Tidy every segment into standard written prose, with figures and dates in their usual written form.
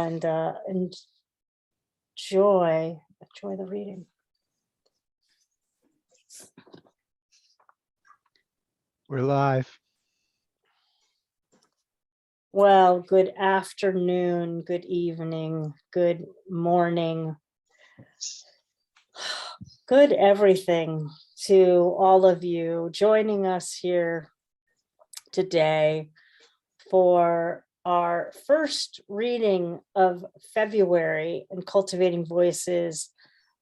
and enjoy the reading. We're live. Well, good afternoon, good evening, good morning, good everything to all of you joining us here today for our first reading of February in Cultivating Voices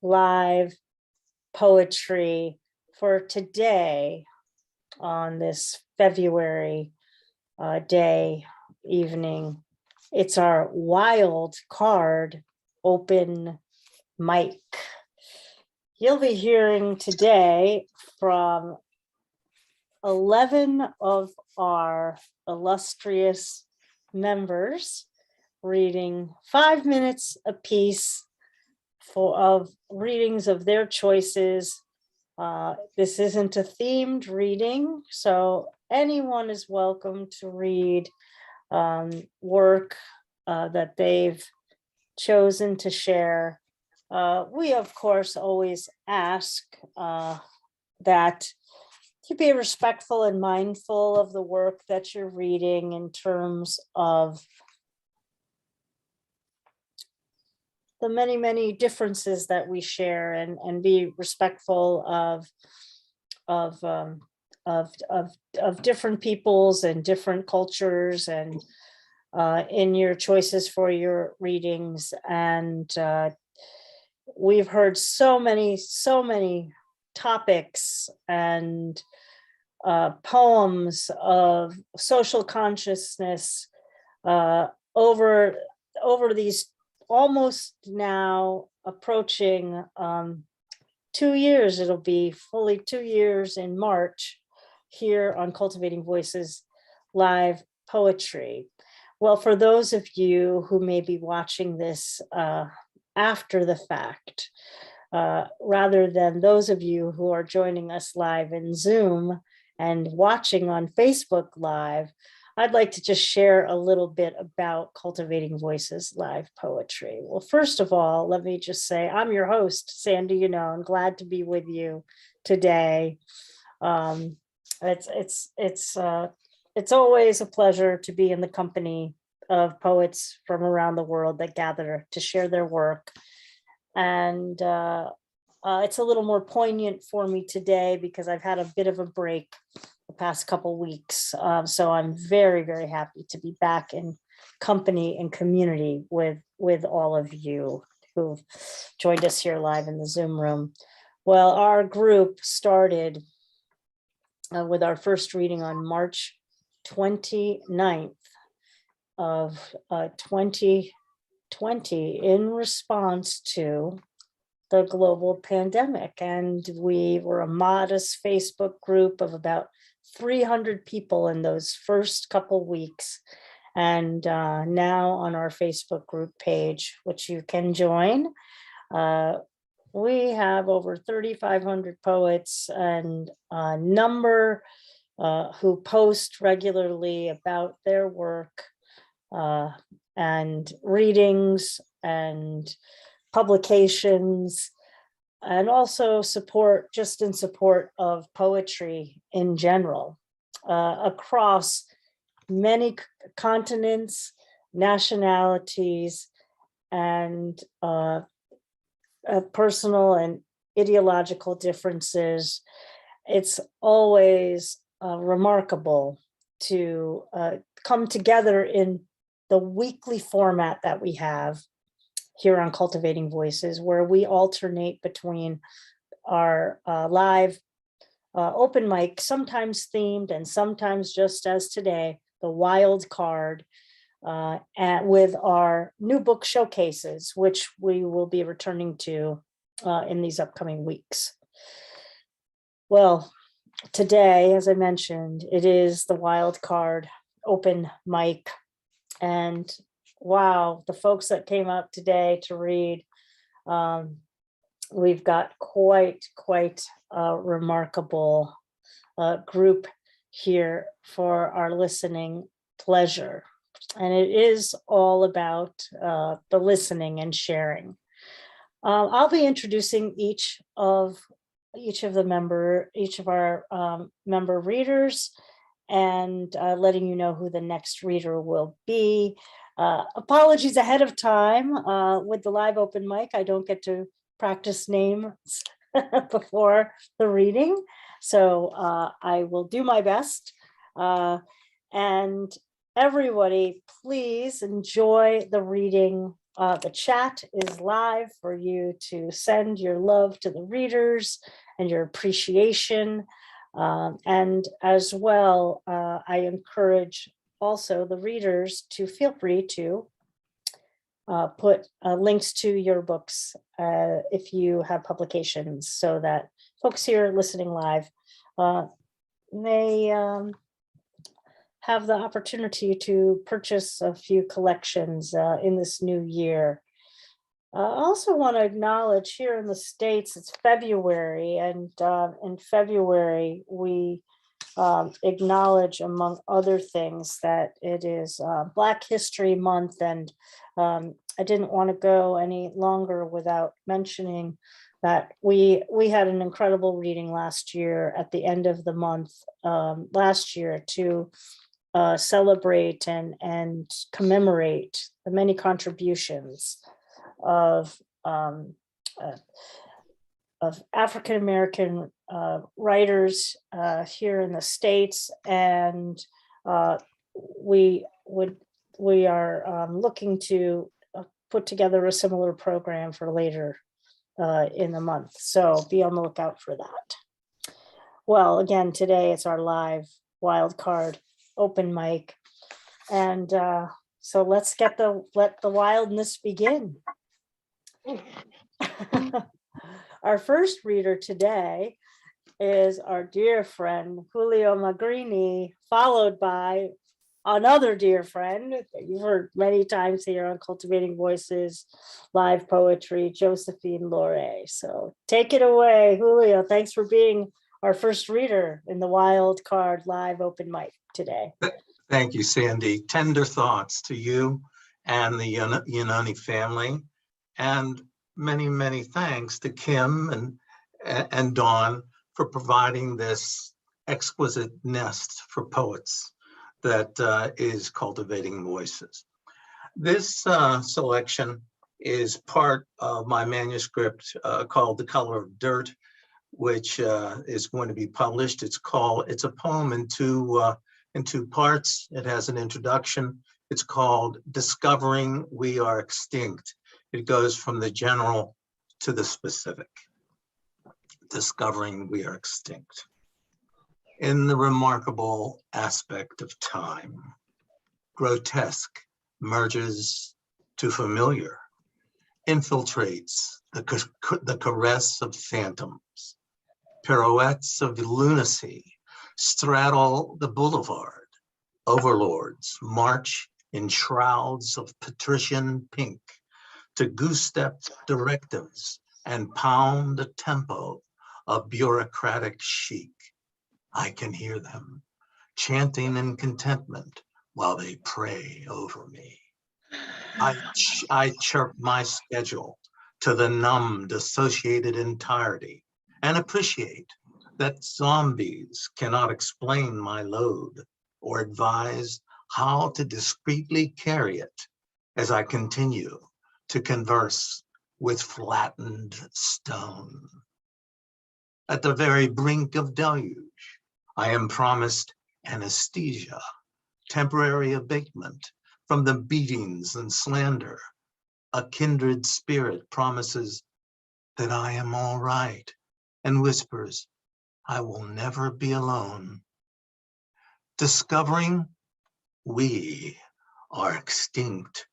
live poetry for today on this February day, evening. It's our Wildcard open mic. You'll be hearing today from 11 of our illustrious members reading 5 minutes apiece of readings of their choices. This isn't a themed reading, so anyone is welcome to read work that they've chosen to share. We, of course, always ask that you be respectful and mindful of the work that you're reading in terms of the many, many differences that we share, and be respectful of different peoples and different cultures, and in your choices for your readings. And we've heard so many topics and poems of social consciousness over these almost now approaching 2 years. It'll be fully 2 years in March here on Cultivating Voices live poetry. Well, for those of you who may be watching this after the fact, rather than those of you who are joining us live in Zoom and watching on Facebook Live, I'd like to just share a little bit about Cultivating Voices live poetry. Well, first of all, let me just say I'm your host, Sandy Yannone. Glad to be with you today. It's always a pleasure to be in the company of poets from around the world that gather to share their work. And it's a little more poignant for me today because I've had a bit of a break the past couple weeks. So I'm very, very happy to be back in company and community with all of you who've joined us here live in the Zoom room. Well, our group started with our first reading on March 29th of 2020 in response to the global pandemic. And we were a modest Facebook group of about 300 people in those first couple weeks. And now on our Facebook group page, which you can join, we have over 3,500 poets and a number who post regularly about their work and readings and publications, and also support, just in support of poetry in general, across many continents, nationalities, and personal and ideological differences. It's always remarkable to come together in the weekly format that we have here on Cultivating Voices, where we alternate between our live open mic, sometimes themed and sometimes just as today, the Wildcard, and with our new book showcases, which we will be returning to in these upcoming weeks. Well, today, as I mentioned, it is the Wildcard open mic. And wow, the folks that came up today to read, we've got quite a remarkable group here for our listening pleasure. And it is all about the listening and sharing. I'll be introducing each of our member readers, and letting you know who the next reader will be. Apologies ahead of time with the live open mic. I don't get to practice names before the reading, so I will do my best. And everybody, please enjoy the reading. The chat is live for you to send your love to the readers and your appreciation. And as well, I encourage also the readers to feel free to put links to your books if you have publications, so that folks here listening live may have the opportunity to purchase a few collections in this new year. I also want to acknowledge here in the States, it's February, and in February, we acknowledge, among other things, that it is Black History Month, and I didn't want to go any longer without mentioning that we had an incredible reading last year at the end of the month last year to celebrate and commemorate the many contributions of African-American writers here in the States, and we are looking to put together a similar program for later in the month. So be on the lookout for that. Well, again, today it's our live Wildcard open mic, and so let's let the wildness begin. Our first reader today is our dear friend Giulio Magrini, followed by another dear friend that you've heard many times here on Cultivating Voices, live poetry, Josephine LoRe. So take it away, Giulio. Thanks for being our first reader in the Wildcard live open mic today. Thank you, Sandy. Tender thoughts to you and the Yannone family, and many, many thanks to Kim and Dawn for providing this exquisite nest for poets that is Cultivating Voices. This selection is part of my manuscript called The Color of Dirt, which is going to be published. It's a poem in two parts. It has an introduction. It's called Discovering We Are Extinct. It goes from the general to the specific. Discovering we are extinct. In the remarkable aspect of time, grotesque merges to familiar, infiltrates the caress of phantoms, pirouettes of lunacy straddle the boulevard, overlords march in shrouds of patrician pink to goose-step directives and pound the tempo of bureaucratic chic. I can hear them chanting in contentment while they pray over me. I chirp my schedule to the numbed associated entirety and appreciate that zombies cannot explain my load or advise how to discreetly carry it as I continue to converse with flattened stone. At the very brink of deluge, I am promised anesthesia, temporary abatement from the beatings and slander. A kindred spirit promises that I am all right and whispers, I will never be alone. Discovering we are extinct.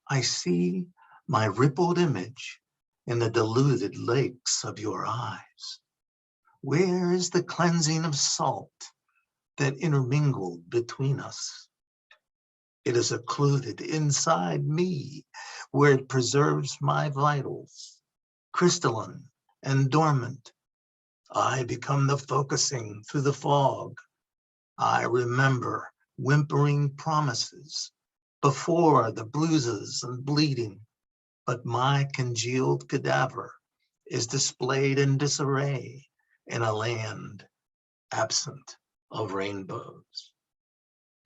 I see my rippled image in the diluted lakes of your eyes. Where is the cleansing of salt that intermingled between us? It is occluded inside me, where it preserves my vitals, crystalline and dormant. I become the focusing through the fog. I remember whimpering promises before the bruises and bleeding, but my congealed cadaver is displayed in disarray in a land absent of rainbows.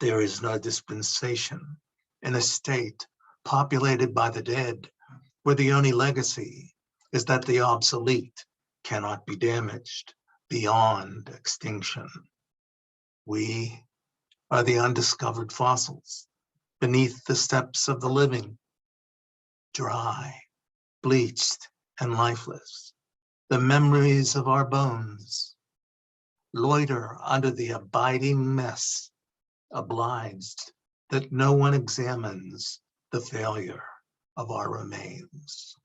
There is no dispensation in a state populated by the dead, where the only legacy is that the obsolete cannot be damaged beyond extinction. We are the undiscovered fossils beneath the steps of the living, dry, bleached, and lifeless. The memories of our bones loiter under the abiding mess, obliged that no one examines the failure of our remains.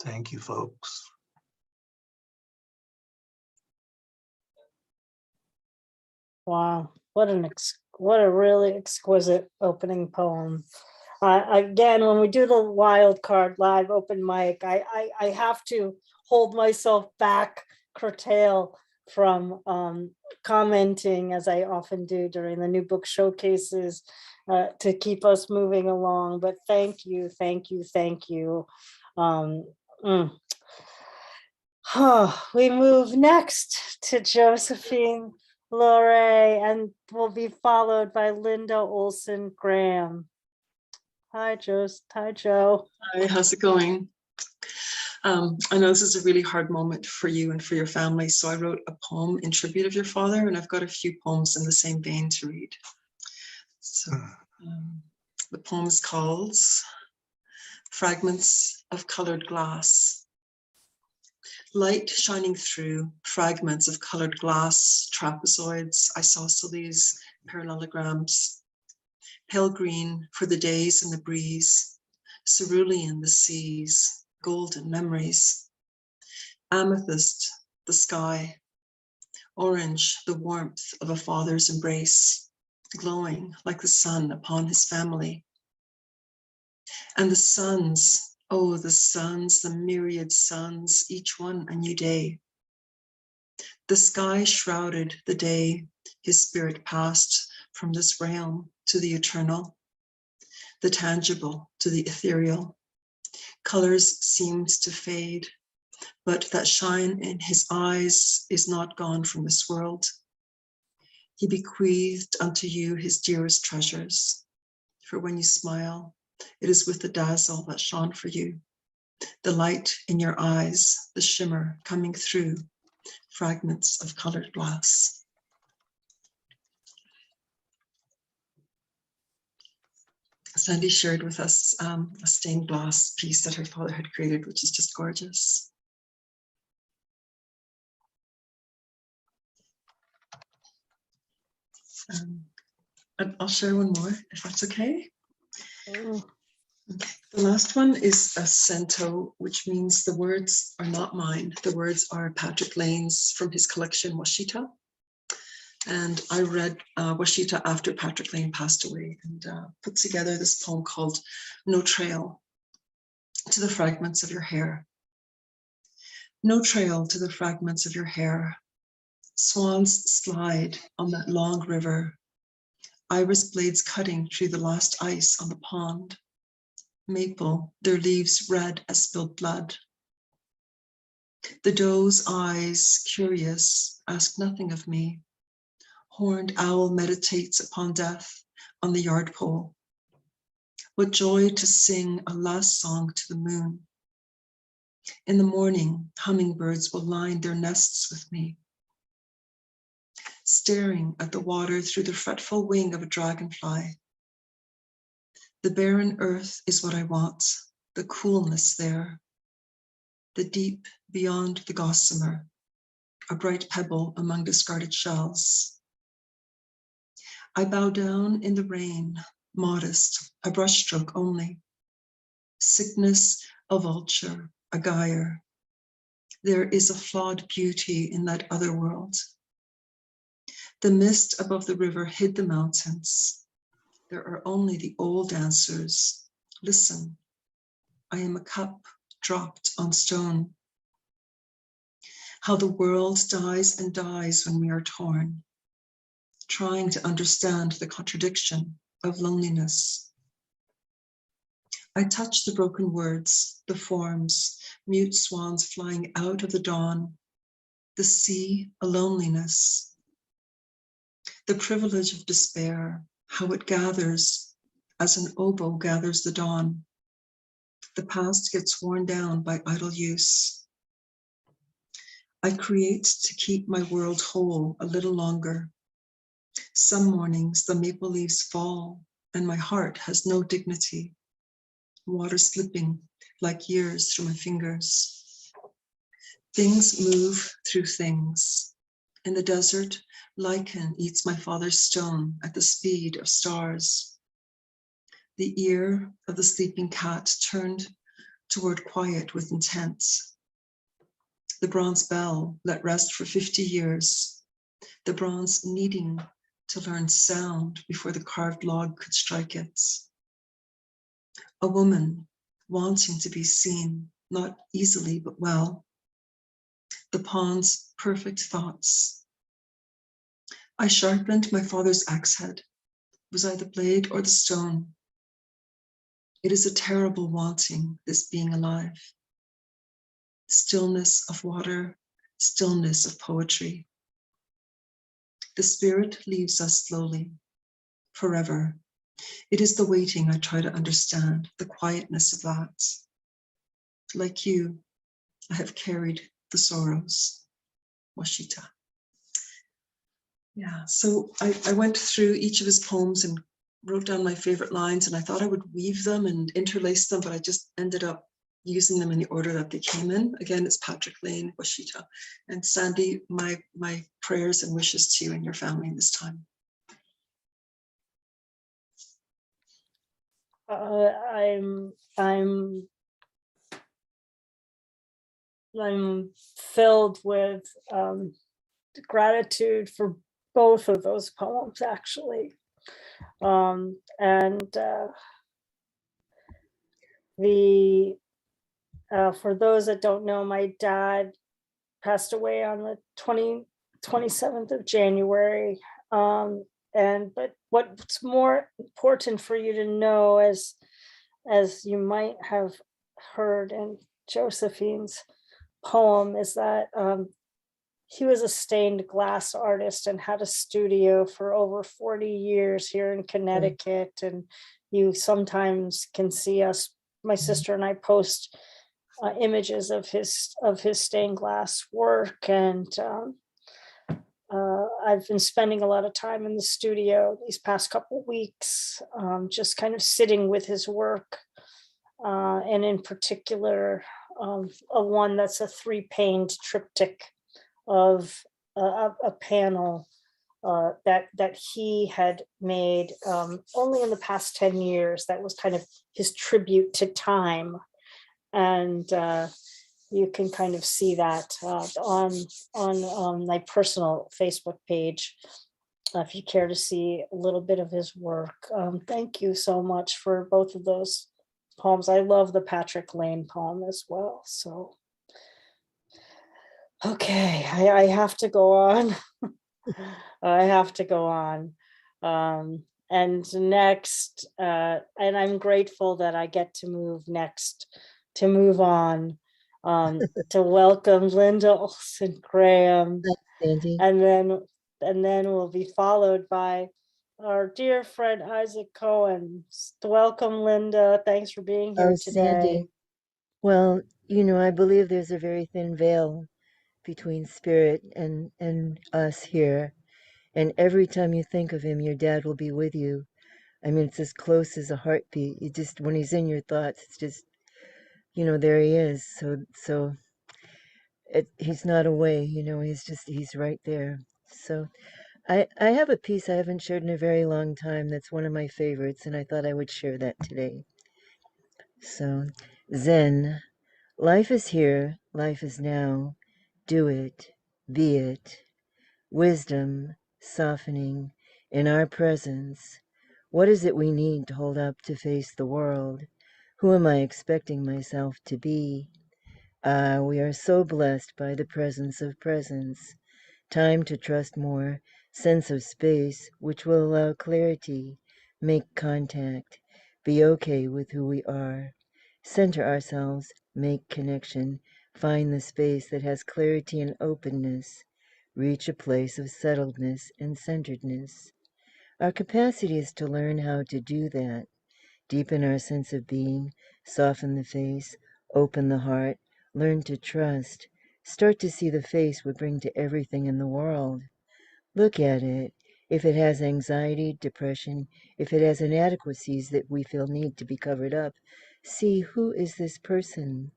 Thank you, folks. Wow, what a really exquisite opening poem. Again, when we do the Wildcard live open mic, I have to hold myself back, curtail from commenting, as I often do during the new book showcases, to keep us moving along. But thank you, thank you, thank you. We move next to Josephine LoRe, and will be followed by Linda Ohlson Graham. Hi, Joe. Hi, Joe. Hi, how's it going? I know this is a really hard moment for you and for your family, so I wrote a poem in tribute of your father, and I've got a few poems in the same vein to read. So the poem is called Fragments of Colored Glass. Light shining through fragments of colored glass, trapezoids, isosceles, parallelograms. Pale green for the days and the breeze, cerulean the seas, golden memories. Amethyst, the sky. Orange, the warmth of a father's embrace, glowing like the sun upon his family. And the suns, oh, the suns, the myriad suns, each one a new day. The sky shrouded the day his spirit passed from this realm to the eternal, the tangible to the ethereal. Colors seemed to fade, but that shine in his eyes is not gone from this world. He bequeathed unto you his dearest treasures, for when you smile, it is with the dazzle that shone for you, the light in your eyes, the shimmer coming through fragments of colored glass. Sandy shared with us a stained glass piece that her father had created, which is just gorgeous. And I'll share one more, if that's okay. The last one is a cento, which means the words are not mine. The words are Patrick Lane's from his collection, Washita. And I read Washita after Patrick Lane passed away, and put together this poem called No Trail to the Fragments of Your Hair. No trail to the fragments of your hair. Swans slide on that long river. Iris blades cutting through the last ice on the pond. Maple, their leaves red as spilled blood. The doe's eyes, curious, ask nothing of me. Horned owl meditates upon death on the yard pole. What joy to sing a last song to the moon. In the morning, hummingbirds will line their nests with me. Staring at the water through the fretful wing of a dragonfly. The barren earth is what I want, the coolness there. The deep beyond the gossamer, a bright pebble among discarded shells. I bow down in the rain, modest, a brushstroke only. Sickness, a vulture, a gyre. There is a flawed beauty in that other world. The mist above the river hid the mountains. There are only the old dancers. Listen, I am a cup dropped on stone. How the world dies and dies when we are torn. trying to understand the contradiction of loneliness. I touch the broken words, the forms, mute swans flying out of the dawn, the sea, a loneliness, the privilege of despair, how it gathers as an oboe gathers the dawn. The past gets worn down by idle use. I create to keep my world whole a little longer. Some mornings the maple leaves fall and my heart has no dignity. Water slipping like years through my fingers. Things move through things. In the desert, lichen eats my father's stone at the speed of stars. The ear of the sleeping cat turned toward quiet with intent. The bronze bell let rest for 50 years. The bronze needing to learn sound before the carved log could strike it. A woman wanting to be seen, not easily but well. The pawn's perfect thoughts. I sharpened my father's axe head. Was I the blade or the stone? It is a terrible wanting, this being alive. Stillness of water, stillness of poetry. The spirit leaves us slowly, forever. It is the waiting I try to understand, the quietness of that. Like you, I have carried the sorrows. Washita. Yeah, so I went through each of his poems and wrote down my favorite lines, and I thought I would weave them and interlace them, but I just ended up using them in the order that they came in. Again, it's Patrick Lane, Washita. And Sandy, my prayers and wishes to you and your family this time. I'm filled with gratitude for both of those poems, actually. For those that don't know, my dad passed away on the 27th of January. But what's more important for you to know, as you might have heard in Josephine's poem, is that he was a stained glass artist and had a studio for over 40 years here in Connecticut. And you sometimes can see us, my sister and I, post images of his stained glass work. And I've been spending a lot of time in the studio these past couple of weeks, just kind of sitting with his work. And in particular, one that's a 3-paned triptych of a panel that he had made only in the past 10 years. That was kind of his tribute to time. And you can kind of see that on my personal Facebook page, if you care to see a little bit of his work. Thank you so much for both of those poems. I love the Patrick Lane poem as well. So, okay, I have to go on. I have to go on. And next, and I'm grateful that I get to move on to welcome Linda Ohlson Graham. Sandy. And then we'll be followed by our dear friend Isaac Cohen. Welcome, Linda. Thanks for being here today. Sandy. Well, I believe there's a very thin veil between spirit and us here. And every time you think of him, your dad will be with you. I mean, it's as close as a heartbeat. You just, when he's in your thoughts, it's just, there he is. So he's not away, he's right there. So I have a piece I haven't shared in a very long time that's one of my favorites, and I thought I would share that today. So, Zen, life is here, life is now. Do it, be it. Wisdom, softening, in our presence. What is it we need to hold up to face the world? Who am I expecting myself to be? We are so blessed by the presence of presence. Time to trust more, sense of space, which will allow clarity, make contact, be okay with who we are, center ourselves, make connection, find the space that has clarity and openness, reach a place of settledness and centeredness. Our capacity is to learn how to do that, deepen our sense of being, soften the face, open the heart, learn to trust, start to see the face we bring to everything in the world. Look at it. If it has anxiety, depression, if it has inadequacies that we feel need to be covered up, see, who is this person?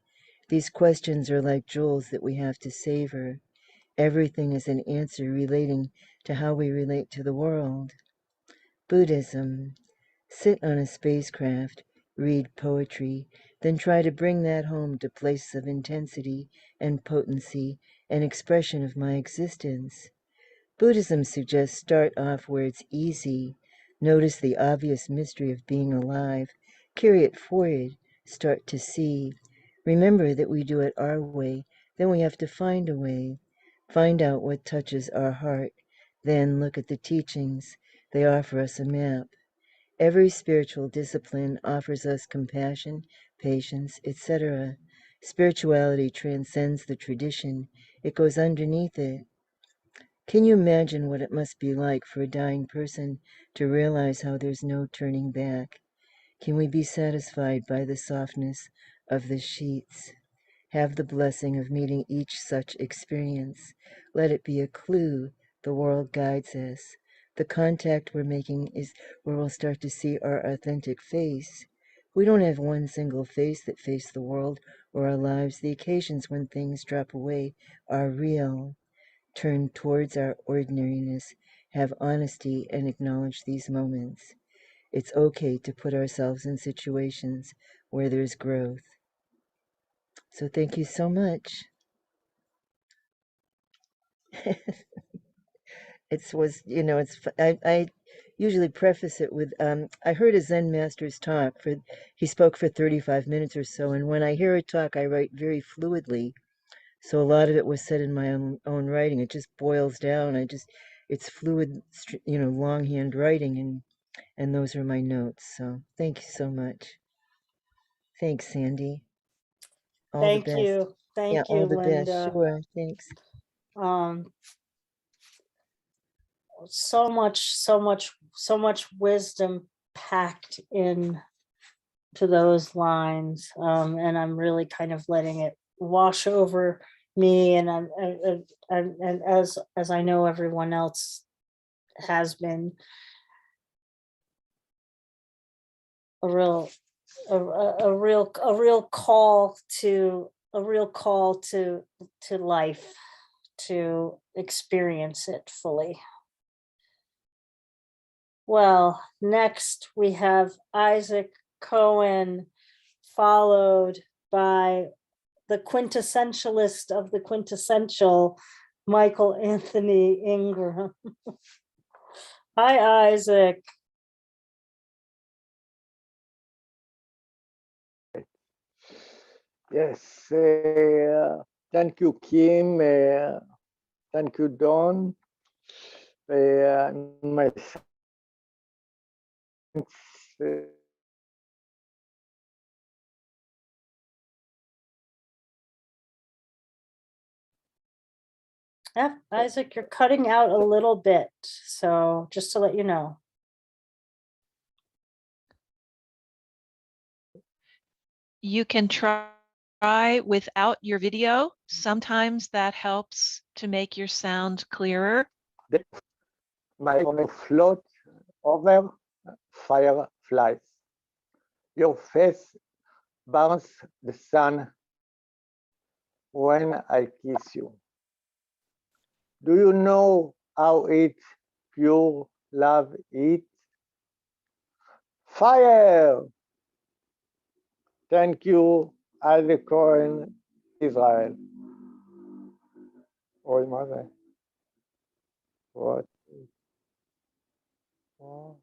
These questions are like jewels that we have to savor. Everything is an answer relating to how we relate to the world. Buddhism. Sit on a spacecraft, read poetry, then try to bring that home to places of intensity and potency and expression of my existence. Buddhism suggests start off where it's easy. Notice the obvious mystery of being alive. Carry it forward. Start to see. Remember that we do it our way. Then we have to find a way. Find out what touches our heart. Then look at the teachings. They offer us a map. Every spiritual discipline offers us compassion, patience, etc. Spirituality transcends the tradition. It goes underneath it. Can you imagine what it must be like for a dying person to realize how there's no turning back? Can we be satisfied by the softness of the sheets? Have the blessing of meeting each such experience. Let it be a clue the world guides us. The contact we're making is where we'll start to see our authentic face. We don't have one single face that face the world or our lives. The occasions when things drop away are real. Turn towards our ordinariness, have honesty, and acknowledge these moments. It's okay to put ourselves in situations where there's growth. So thank you so much. I usually preface it with I heard a Zen master's talk. He spoke for 35 minutes or so, and when I hear a talk, I write very fluidly. So a lot of it was said in my own writing. It just boils down. It's fluid, longhand writing, and those are my notes. So thank you so much. Thanks, Sandy. All the Thank best. you. Yeah, Thank you, all the best. Linda. Sure. Thanks. So much wisdom packed in to those lines. And I'm really kind of letting it wash over me. And as I know everyone else has been, a real call to life, to experience it fully. Well, next we have Isaac Cohen, followed by the quintessentialist of the quintessential, Michael Anthony Ingram. Hi, Isaac. Yes, thank you, Kim. Thank you, Don. My thanks, Yeah, Isaac, you're cutting out a little bit, so just to let you know. You can try without your video. Sometimes that helps to make your sound clearer. my float over fireflies. Your face burns the sun when I kiss you. Do you know how it pure love is? Fire! Thank you, Isaac Cohen, Israel. Oh, mother. What? Oh.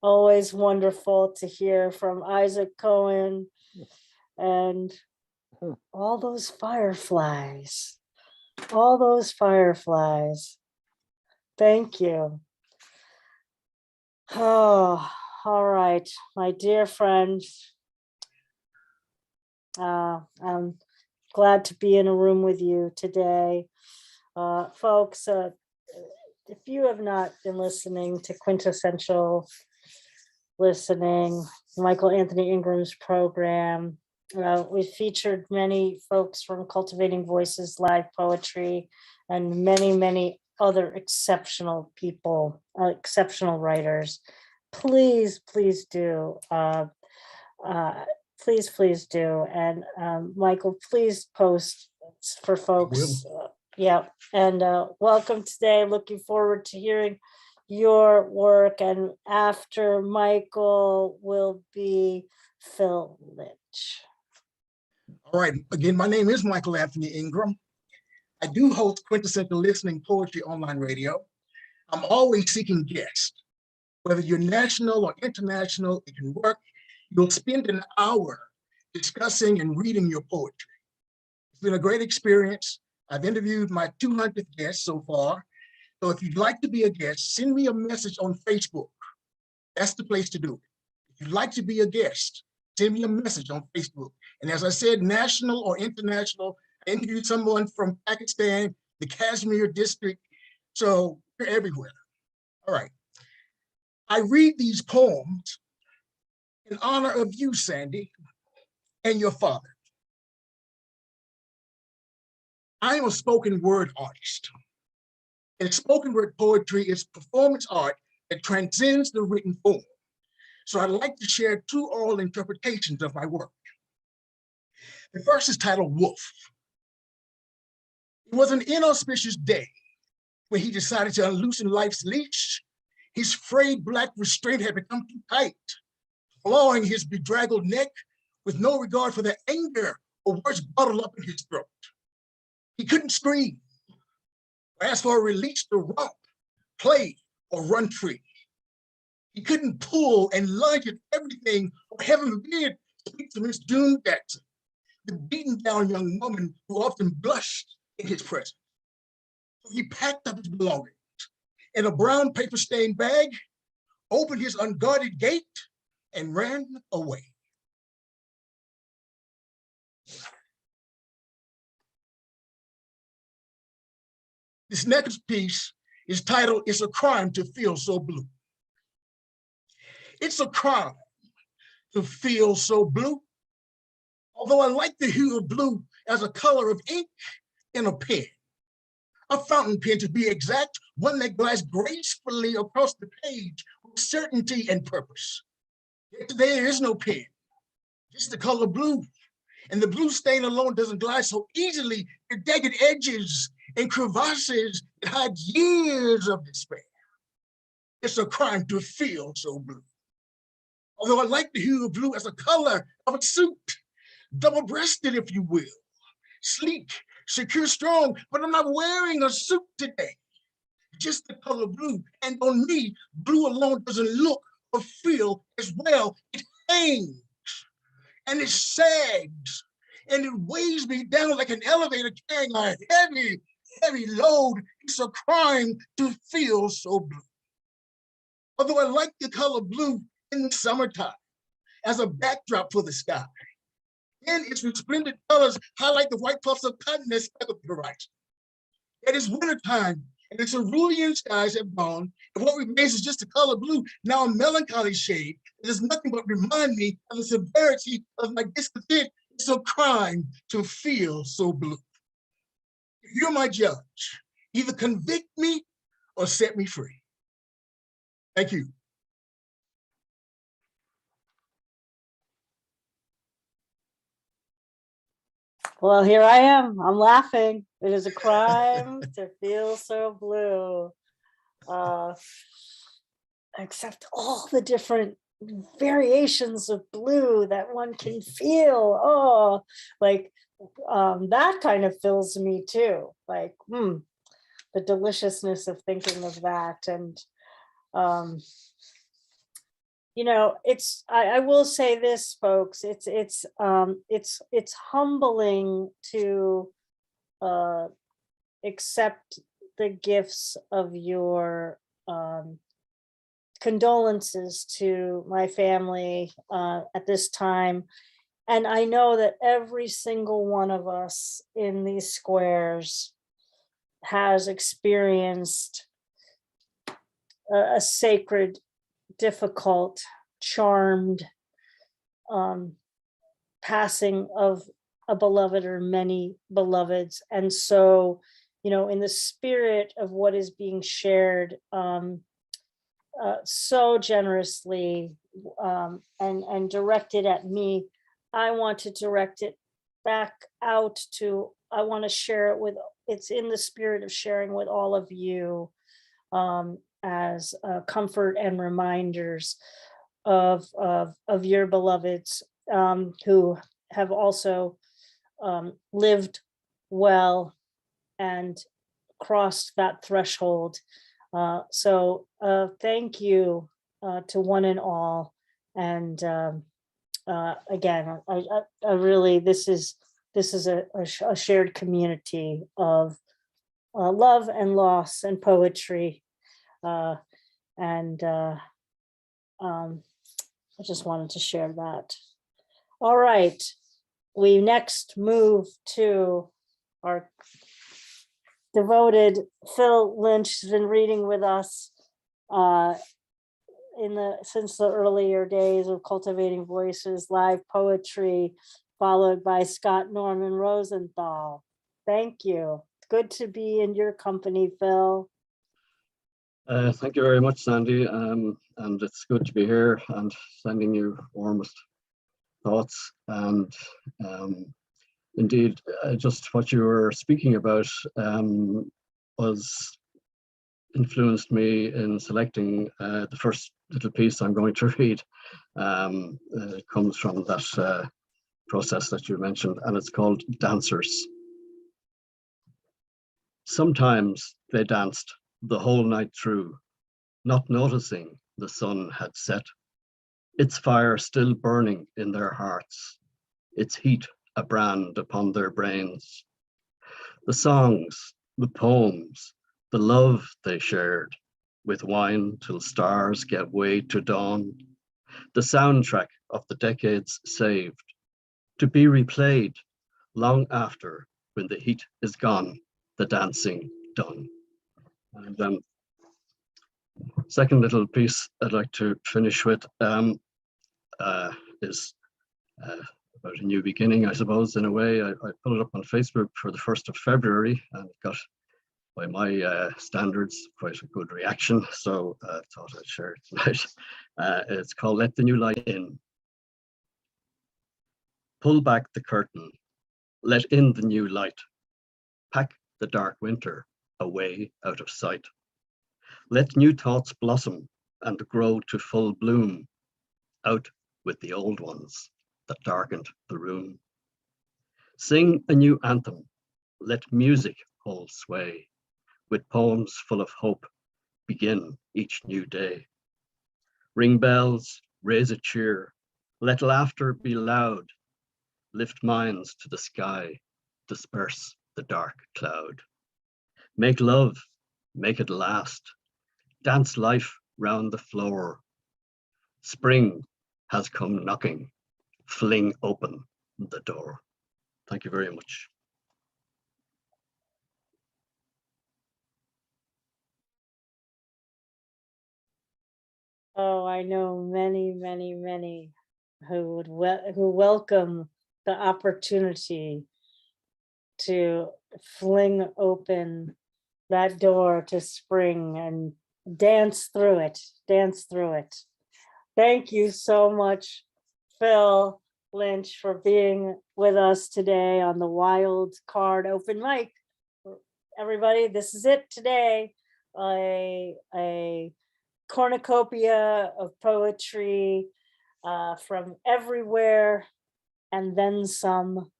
Always wonderful to hear from Isaac Cohen and all those fireflies. All those fireflies. Thank you. Oh, all right, my dear friends. I'm glad to be in a room with you today. Folks, if you have not been listening to Quintessential Listening, Michael Anthony Ingram's program, we've featured many folks from Cultivating Voices, Live Poetry, and many, many other exceptional people, exceptional writers. Please, please do. Please do. And Michael, please post for folks. Yeah, and welcome today. Looking forward to hearing your work. And after Michael will be Phil Lynch. All right, again, my name is Michael Anthony Ingram. I do host Quintessential Listening Poetry Online Radio. I'm always seeking guests. Whether you're national or international, it can work. You'll spend an hour discussing and reading your poetry. It's been a great experience. I've interviewed my 200th guest so far. So if you'd like to be a guest, send me a message on Facebook. That's the place to do it. If you'd like to be a guest, send me a message on Facebook. And as I said, national or international, I interviewed someone from Pakistan, the Kashmir district. So you're everywhere. All right. I read these poems in honor of you, Sandy, and your father. I am a spoken word artist. And spoken word poetry is performance art that transcends the written form. So I'd like to share two oral interpretations of my work. The first is titled Wolf. It was an inauspicious day when he decided to unloosen life's leash. His frayed black restraint had become too tight, clawing his bedraggled neck with no regard for the anger or words bottled up in his throat. He couldn't scream, or ask for a release to romp, play, or run free. He couldn't pull and lunge at everything, or heaven forbid, speak to Miss June Jackson, the beaten down young woman who often blushed in his presence. So he packed up his belongings in a brown paper stained bag, opened his unguarded gate, and ran away. This next piece is titled, It's a Crime to Feel So Blue. It's a crime to feel so blue. Although I like the hue of blue as a color of ink in a pen, a fountain pen to be exact, one that glides gracefully across the page with certainty and purpose. Yet today there is no pen, just the color blue. And the blue stain alone doesn't glide so easily. Your jagged edges and crevasses that hide years of despair. It's a crime to feel so blue. Although I like the hue of blue as a color of a suit, double-breasted, if you will, sleek, secure, strong, but I'm not wearing a suit today. Just the color blue, and on me, blue alone doesn't look or feel as well. It hangs, and it sags, and it weighs me down like an elevator carrying a heavy, heavy load. It's a crime to feel so blue. Although I like the color blue in the summertime as a backdrop for the sky, and its resplendent colors highlight the white puffs of cotton that speckle the horizon. It is wintertime, and the cerulean skies have gone, and what remains is just the color blue, now a melancholy shade. It does nothing but remind me of the severity of my discontent. It's a crime to feel so blue. If you're my judge, either convict me or set me free. Thank you. Well, here I am. I'm laughing. It is a crime to feel so blue. Accept all the different variations of blue that one can feel. Oh, like that kind of fills me too. Like, the deliciousness of thinking of that. And you know, it's, I will say this, folks, it's humbling to accept the gifts of your condolences to my family at this time. And I know that every single one of us in these squares has experienced a sacred, difficult, charmed passing of a beloved or many beloveds. And so, you know, in the spirit of what is being shared so generously and directed at me, I want to direct it back out to, I want to share it with, it's in the spirit of sharing with all of you as comfort and reminders of your beloveds who have also lived well and crossed that threshold. So thank you to one and all. And again, I really, this is a shared community of love and loss and poetry. And I just wanted to share that. All right, we next move to our devoted Phil Lynch, has been reading with us since the earlier days of Cultivating Voices, live poetry, followed by Scott Norman Rosenthal. Thank you. Good to be in your company, Phil. Thank you very much, Sandy, and it's good to be here and sending you warmest thoughts. And indeed, just what you were speaking about was influenced me in selecting the first little piece I'm going to read. It comes from that process that you mentioned, and it's called Dancers. Sometimes they danced the whole night through, not noticing the sun had set, its fire still burning in their hearts, its heat a brand upon their brains. The songs, the poems, the love they shared, with wine till stars gave way to dawn, the soundtrack of the decades saved, to be replayed long after when the heat is gone, the dancing done. And second little piece I'd like to finish with is about a new beginning, I suppose, in a way. I put it up on Facebook for the 1st of February and got, by my standards, quite a good reaction. So I thought I'd share it tonight. It's called Let the New Light In. Pull back the curtain, let in the new light, pack the dark winter away out of sight. Let new thoughts blossom and grow to full bloom, out with the old ones that darkened the room. Sing a new anthem, let music hold sway, with poems full of hope, begin each new day. Ring bells, raise a cheer, let laughter be loud, lift minds to the sky, disperse the dark cloud. Make love, make it last, dance life round the floor. Spring has come knocking, fling open the door. Thank you very much. Oh, I know many, many, many who welcome the opportunity to fling open that door to spring and dance through it, dance through it. Thank you so much, Phil Lynch, for being with us today on the Wildcard open mic. Everybody, this is it today. A cornucopia of poetry from everywhere and then some.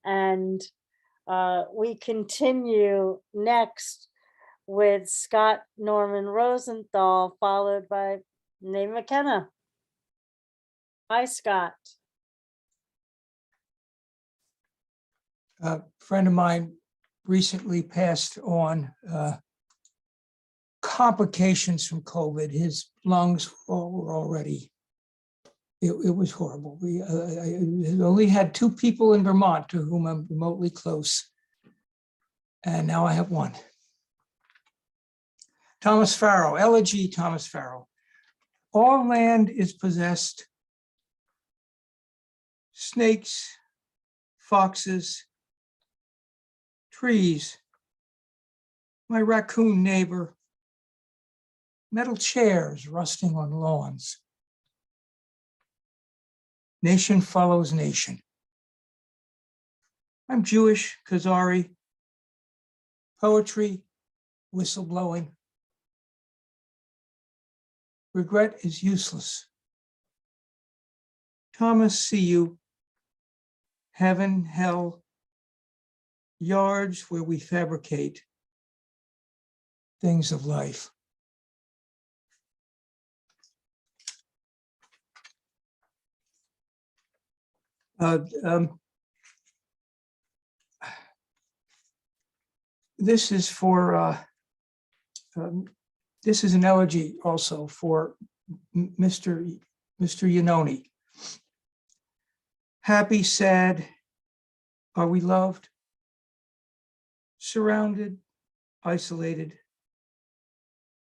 And we continue next with Scott Norman Rosenthal, followed by Maeve McKenna. Hi, Scott. A friend of mine recently passed on complications from COVID. His lungs were already, it was horrible. I only had 2 people in Vermont to whom I'm remotely close. And now I have 1. Thomas Farrow, elegy, Thomas Farrow. All land is possessed. Snakes, foxes, trees, my raccoon neighbor, metal chairs rusting on lawns. Nation follows nation. I'm Jewish, Khazari, poetry, whistleblowing. Regret is useless. Thomas, see you. Heaven, hell, yards where we fabricate things of life. This is for, this is an elegy also for Mr. Yannone. Happy, sad, are we loved? Surrounded, isolated,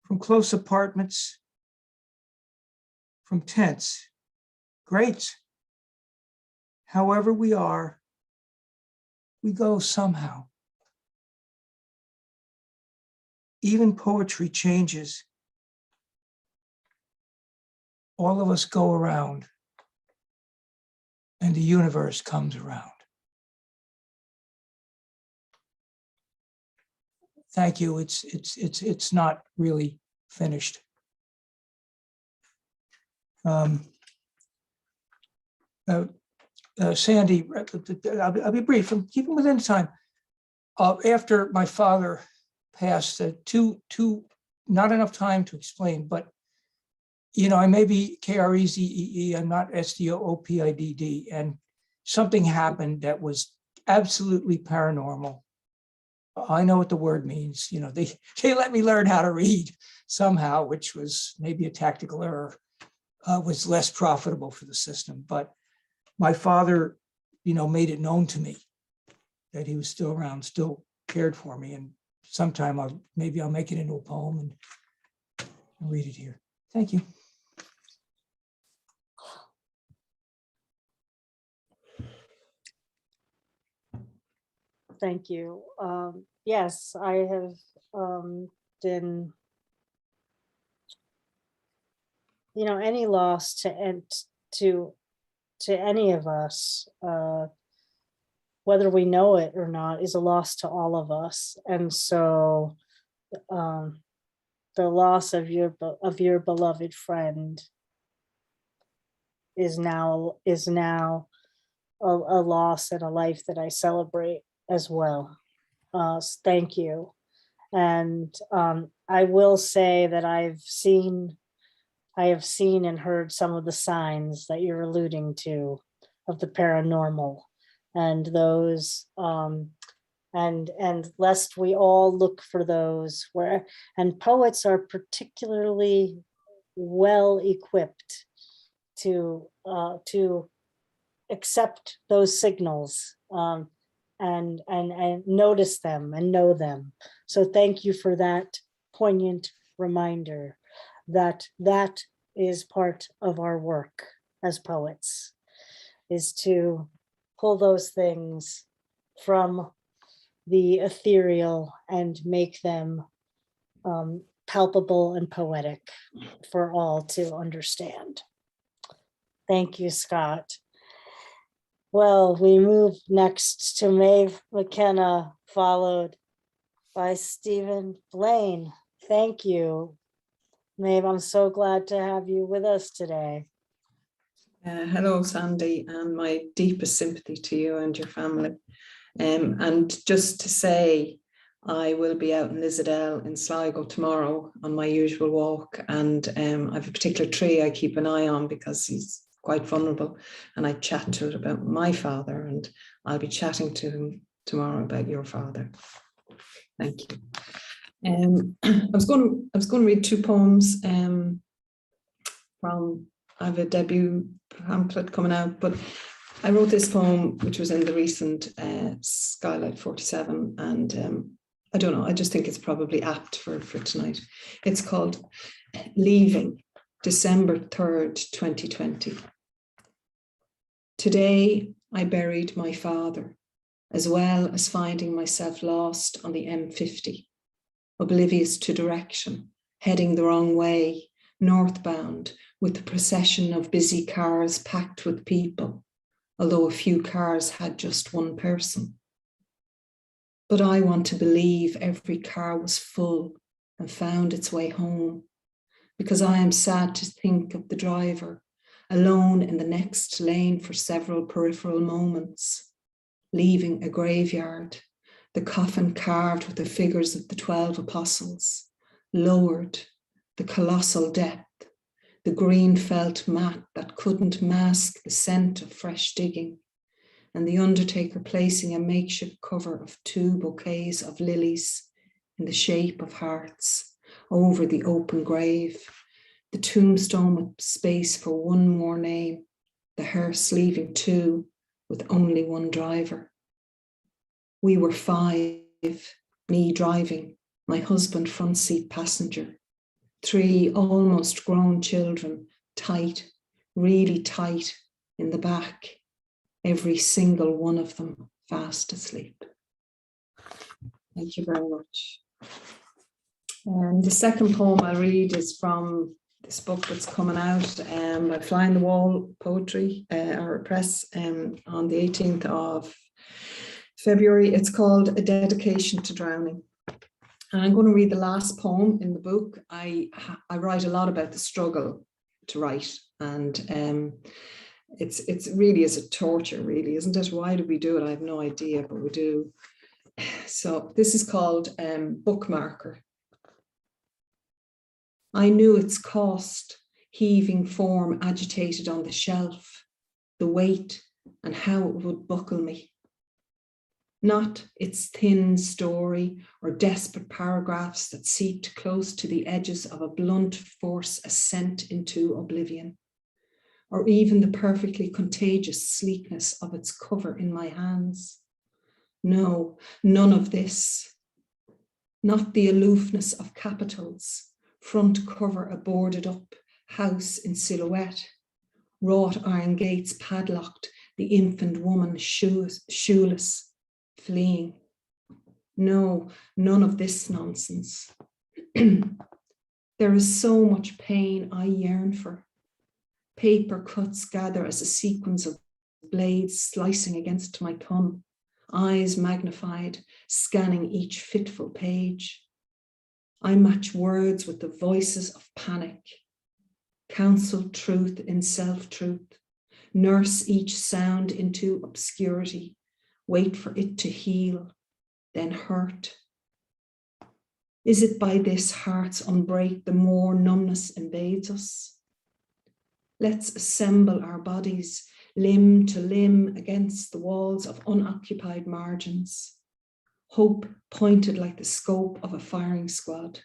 from close apartments, from tents. Great. However we are, we go somehow. Even poetry changes. All of us go around, and the universe comes around. Thank you. It's not really finished. Sandy, I'll be brief. I'm keeping within time. After my father passed, not enough time to explain, but I may be KREZEE, I'm not SDOOPIDD, and something happened that was absolutely paranormal. I know what the word means. They let me learn how to read somehow, which was maybe a tactical error, was less profitable for the system. But my father, made it known to me that he was still around, still cared for me. And sometime maybe I'll make it into a poem and read it here. Thank you. Thank you. Yes, I have been, any loss to any of us, whether we know it or not, is a loss to all of us. And so the loss of your beloved friend is now a loss and a life that I celebrate as well. Thank you. And I will say that I have seen and heard some of the signs that you're alluding to of the paranormal, and those and lest we all look for those and poets are particularly well equipped to accept those signals and notice them and know them. So thank you for that poignant reminder that is part of our work as poets, is to pull those things from the ethereal and make them palpable and poetic for all to understand. Thank you, Scott. Well, we move next to Maeve McKenna, followed by Stephen Blane. Thank you, Maeve. I'm so glad to have you with us today. Hello, Sandy, and my deepest sympathy to you and your family. And just to say, I will be out in Lizardale in Sligo tomorrow on my usual walk, and I have a particular tree I keep an eye on because he's quite vulnerable, and I chat to it about my father, and I'll be chatting to him tomorrow about your father. Thank you. I was going to read two poems from, I have a debut pamphlet coming out, but I wrote this poem, which was in the recent Skylight 47, and I don't know, I just think it's probably apt for tonight. It's called Leaving, December 3rd, 2020. Today, I buried my father, as well as finding myself lost on the M50, oblivious to direction, heading the wrong way, northbound, with a procession of busy cars packed with people, although a few cars had just one person. But I want to believe every car was full and found its way home, because I am sad to think of the driver, alone in the next lane for several peripheral moments, leaving a graveyard, the coffin carved with the figures of the 12 apostles, lowered, the colossal depth, the green felt mat that couldn't mask the scent of fresh digging, and the undertaker placing a makeshift cover of 2 bouquets of lilies in the shape of hearts over the open grave, the tombstone with space for one more name, the hearse leaving 2 with only 1 driver. We were 5, me driving, my husband front seat passenger, 3 almost grown children, tight, really tight in the back, every single one of them fast asleep. Thank you very much. And the second poem I'll read is from this book that's coming out by Fly on the Wall Poetry or Press on the 18th of February. It's called A Dedication to Drowning. And I'm going to read the last poem in the book. I write a lot about the struggle to write, and it's really is a torture, really, isn't it? Why do we do it? I have no idea, but we do. So this is called Bookmarker. I knew its cost, heaving form agitated on the shelf, the weight and how it would buckle me. Not its thin story or desperate paragraphs that seeped close to the edges of a blunt force ascent into oblivion, or even the perfectly contagious sleekness of its cover in my hands. No, none of this. Not the aloofness of capitals, front cover a boarded up house in silhouette, wrought iron gates padlocked, the infant woman shoeless, fleeing. No, none of this nonsense. There is so much pain I yearn for. Paper cuts gather as a sequence of blades slicing against my thumb, eyes magnified, scanning each fitful page. I match words with the voices of panic, counsel truth in self-truth, nurse each sound into obscurity, wait for it to heal, then hurt. Is it by this heart's unbreak the more numbness invades us? Let's assemble our bodies, limb to limb against the walls of unoccupied margins. Hope pointed like the scope of a firing squad,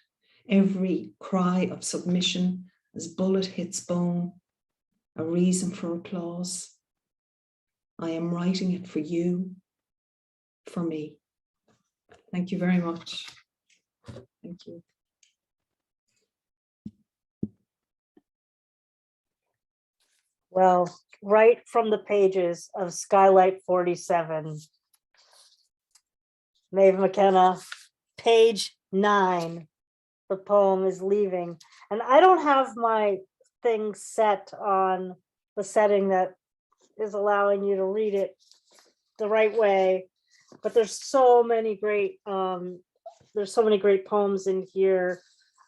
every cry of submission as bullet hits bone, a reason for applause. I am writing it for you, for me. Thank you very much. Thank you. Well, right from the pages of Skylight 47, Maeve McKenna, page 9, the poem is Leaving. And I don't have my thing set on the setting that is allowing you to read it the right way, but there's so many great poems in here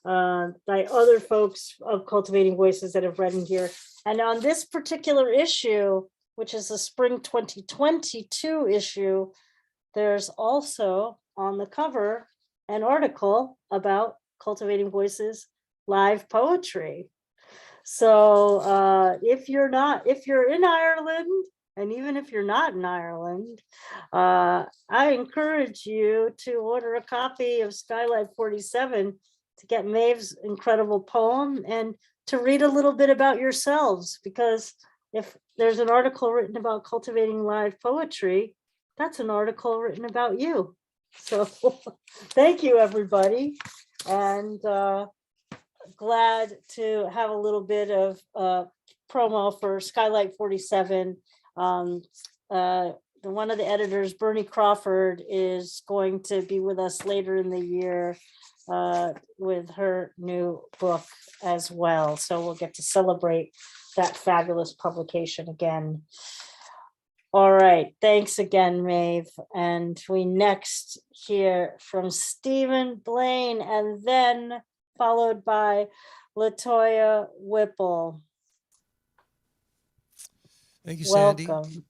by other folks of Cultivating Voices that have read in here. And on this particular issue, which is the spring 2022 issue, there's also on the cover an article about Cultivating Voices live poetry. So if you're in Ireland And even if you're not in Ireland, I encourage you to order a copy of Skylight 47 to get Maeve's incredible poem and to read a little bit about yourselves, because if there's an article written about cultivating live poetry, that's an article written about you. So thank you, everybody. And glad to have a little bit of promo for Skylight 47. One of the editors, Bernie Crawford, is going to be with us later in the year with her new book as well. So we'll get to celebrate that fabulous publication again. All right, thanks again, Maeve. And we next hear from Stephen Blane, and then followed by LaToiya Whipple. Thank you, Sandy. Welcome.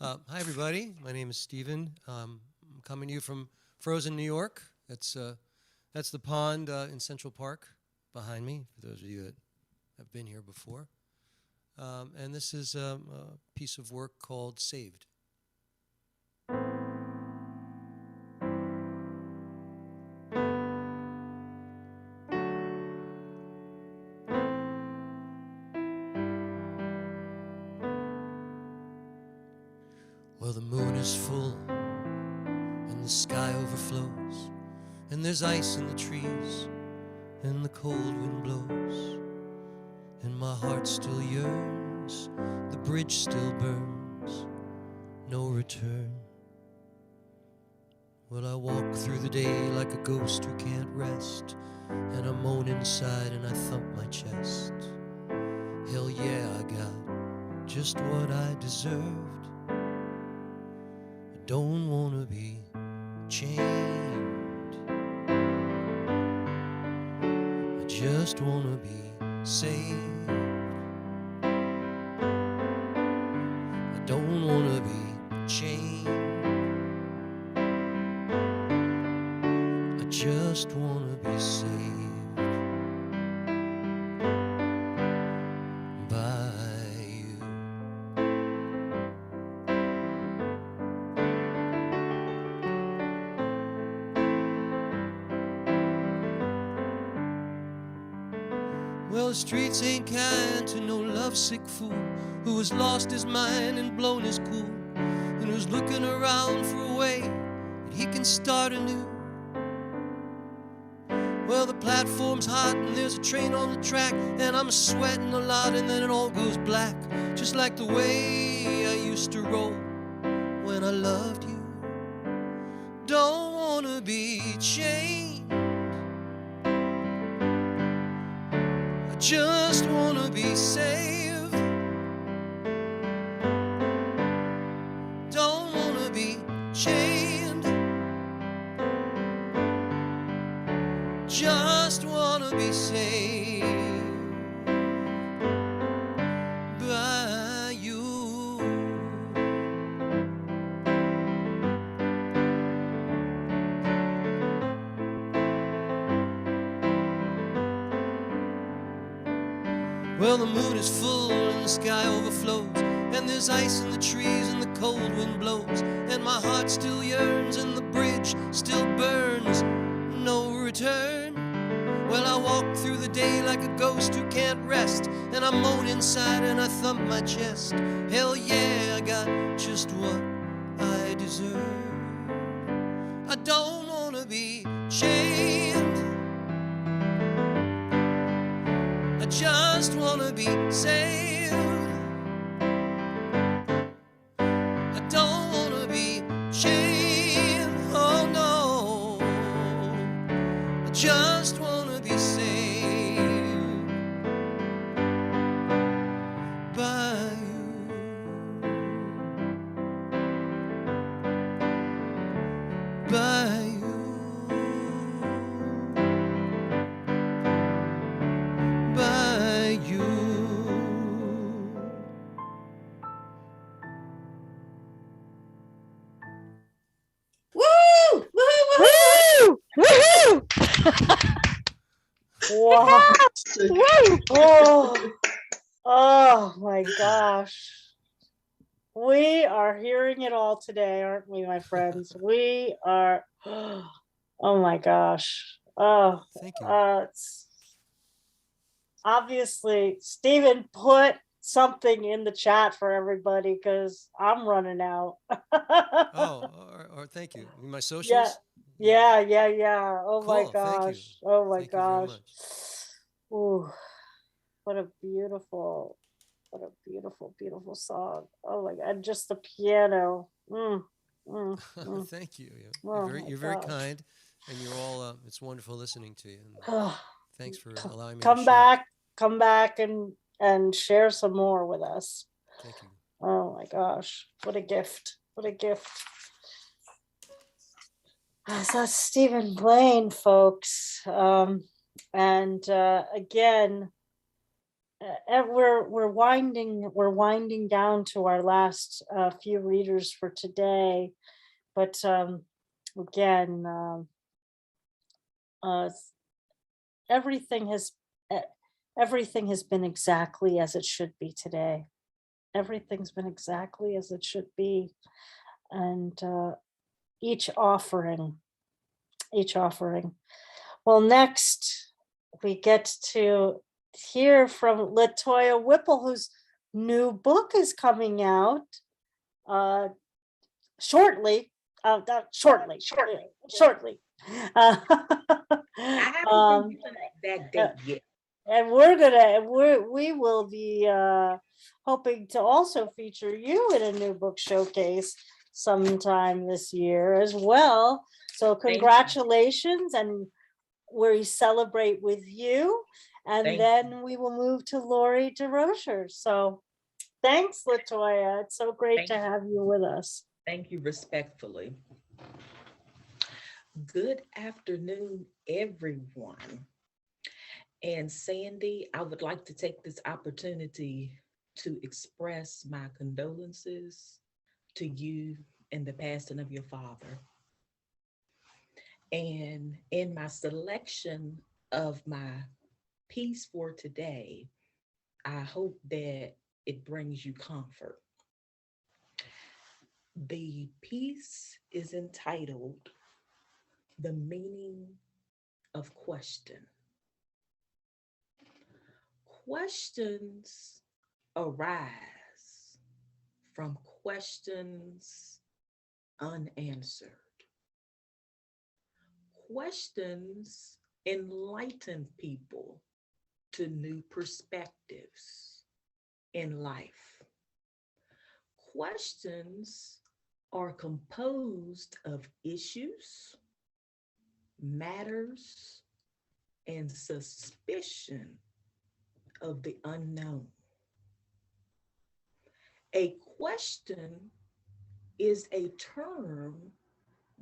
Hi, everybody. My name is Stephen. I'm coming to you from frozen New York. That's the pond in Central Park behind me, for those of you that have been here before. And this is a piece of work called Saved. Well, the moon is full and the sky overflows, and there's ice in the trees and the cold wind blows, and my heart still yearns, the bridge still burns, no return. Well, I walk through the day like a ghost who can't rest, and I moan inside and I thump my chest. Hell yeah, I got just what I deserved. I don't wanna be chained, I just wanna be saved. I don't wanna be chained, I just wanna be saved by you. Well, the streets ain't kind to no lovesick fool who has lost his mind and blown his cool, and who's looking around for a way that he can start anew. Well, the platform's hot and there's a train on the track, and I'm sweating a lot and then it all goes black, just like the way I used to roll when I loved you. Don't wanna be chained, I just wanna be saved. Don't wanna be chained, just wanna be saved by you. Well, the moon is full and the sky overflows, and there's ice in the trees and the cold wind blows, and my heart still yearns and the bridge still burns, no return. Well, I walk through the day like a ghost who can't rest, and I moan inside and I thump my chest. Hell yeah, I got just what I deserve. I don't wanna be chained, I just wanna be saved. I don't wanna be chained, oh no, I just wanna be saved by you. By you. By you. Woo! Woo! Woo! Wow. Oh, oh my gosh. We are hearing it all today, aren't we, my friends? We are, oh my gosh. Oh, Thank you. it's obviously, Stephen put something in the chat for everybody because I'm running out. Oh, or thank you. My Yeah, socials? yeah. Oh my Cool. Thank you. gosh. Oh my Thank you very gosh. much. Ooh, what a beautiful, beautiful song. Oh my God. And just the piano. Thank you. Oh You're my very gosh. kind, and you're all. It's wonderful listening to you. And thanks for allowing me to Come share. back and share some more with us. Thank you. Oh my gosh. What a gift. What a gift. So that's Stephen Blane, folks. And again, we're winding down to our last few readers for today, but again, everything has been exactly as it should be today. Everything's been exactly as it should be, and each offering. Well, next we get to hear from LaToiya Whipple, whose new book is coming out shortly. Shortly. I haven't given you an exact date yet. And we will be hoping to also feature you in a new book showcase sometime this year as well. So congratulations, and we celebrate with you, and then we will move to LoRe Desrosiers. So thanks, LaToiya. It's so great to have you with us. Thank you respectfully. Good afternoon, everyone. And Sandy, I would like to take this opportunity to express my condolences to you in the passing of your father. And in my selection of my piece for today, I hope that it brings you comfort. The piece is entitled "The Meaning of Question." Questions arise from questions unanswered. Questions enlighten people to new perspectives in life. Questions are composed of issues, matters, and suspicion of the unknown. A question is a term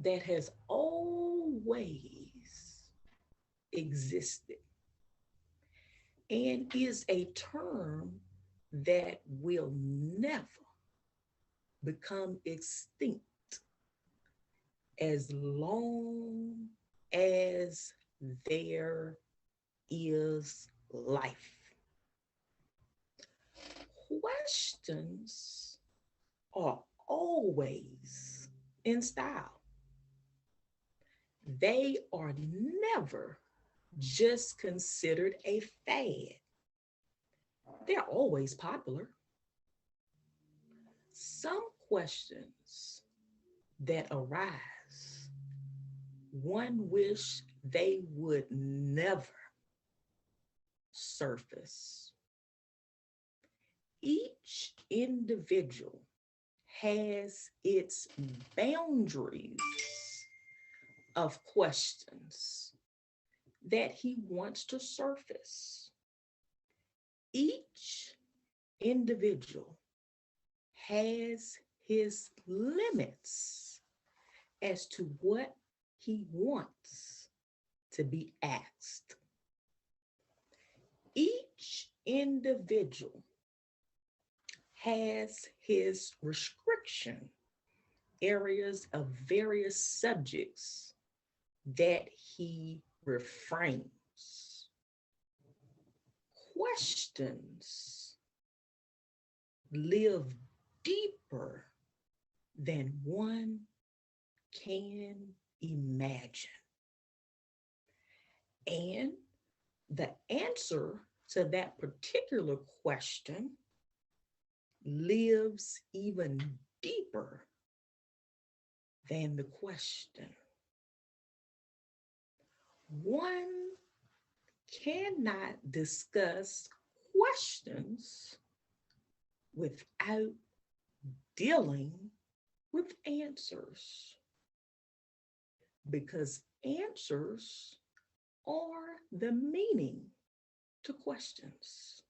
that has always existed and is a term that will never become extinct as long as there is life. Questions are always in style. They are never just considered a fad. They're always popular. Some questions that arise, one wish they would never surface. Each individual has its boundaries of questions that he wants to surface. Each individual has his limits as to what he wants to be asked. Each individual has his restriction areas of various subjects that he refrains. Questions live deep deeper than one can imagine. And the answer to that particular question lives even deeper than the question. One cannot discuss questions without dealing with answers, because answers are the meaning to questions.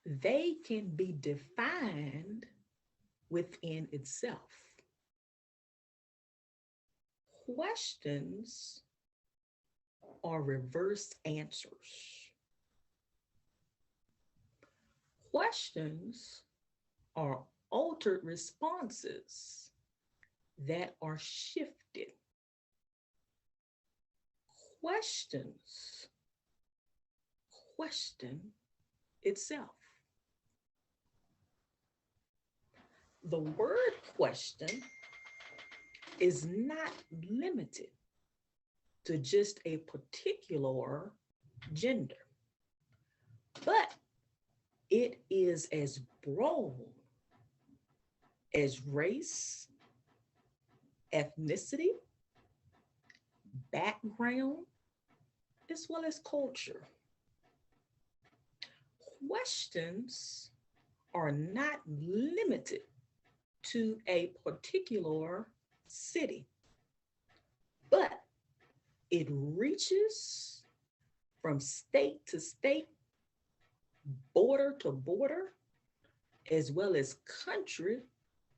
They can be defined within itself. Questions are reverse answers. Questions are altered responses that are shifted. Questions question itself. The word question is not limited to just a particular gender, but it is as broad as race, ethnicity, background, as well as culture. Questions are not limited to a particular city, but it reaches from state to state, border to border, as well as country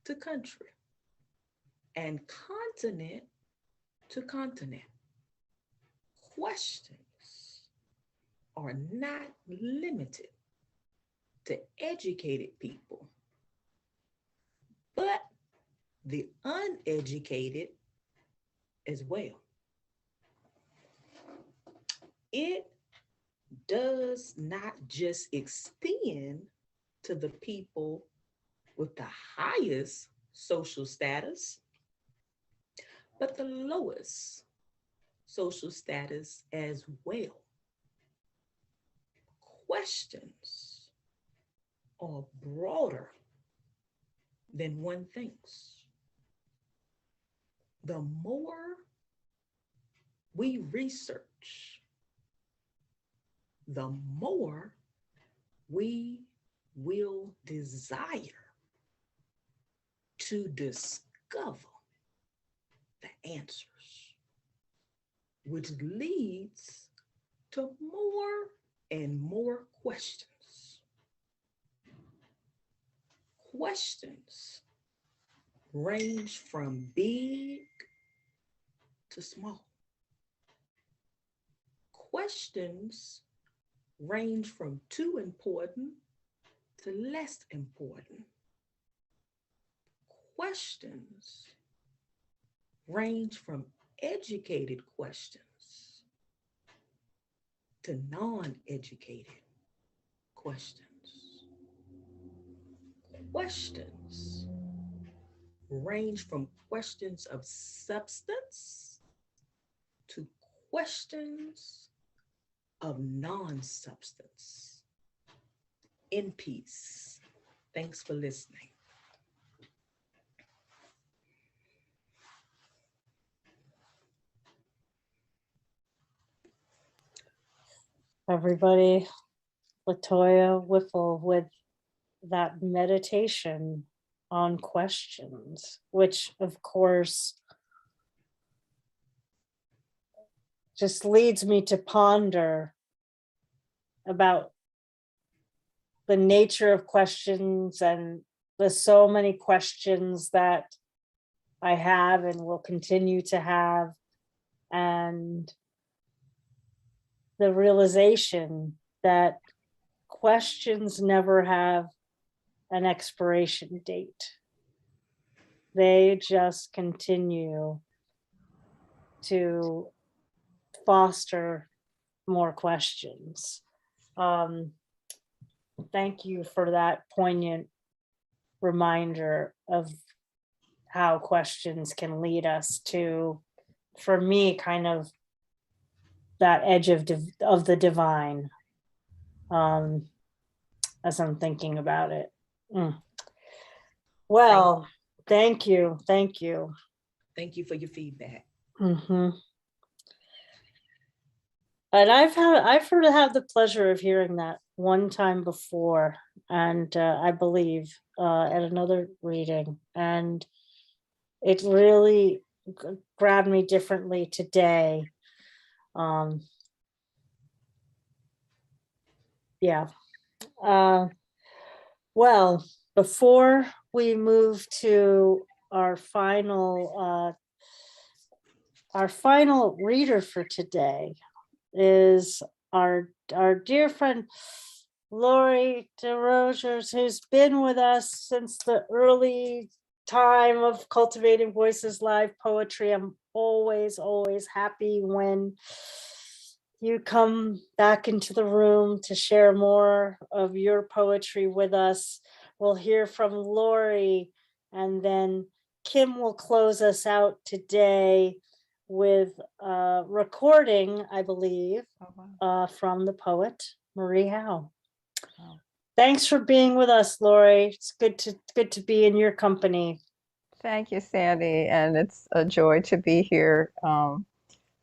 to country, and continent to continent. Questions are not limited to educated people, but the uneducated as well. It does not just extend to the people with the highest social status, but the lowest social status as well. Questions are broader than one thinks. The more we research, the more we will desire to discover the answers, which leads to more and more questions. Questions range from big to small. Questions range from too important to less important. Questions range from educated questions to non-educated questions. Questions range from questions of substance to questions of non-substance. In peace. Thanks for listening. Everybody, LaToiya Whipple with that meditation on questions, which of course just leads me to ponder about the nature of questions and the so many questions that I have and will continue to have, and the realization that questions never have an expiration date. They just continue to foster more questions. thank you for that poignant reminder of how questions can lead us to, for me, kind of that edge of the divine, as I'm thinking about it. Well, thank you. Thank you for your feedback. And I've had the pleasure of hearing that one time before, and I believe at another reading, and it really grabbed me differently today. Yeah. Well, before we move to our final reader for today is our dear friend LaToiya Desrosiers, who's been with us since the early time of Cultivating Voices live poetry. I'm always happy when you come back into the room to share more of your poetry with us. We'll hear from LaToiya, and then Kim will close us out today with a recording, I believe, from the poet Marie Howe. Wow. Thanks for being with us, LaToiya. It's good to be in your company. Thank you, Sandy, and it's a joy to be here.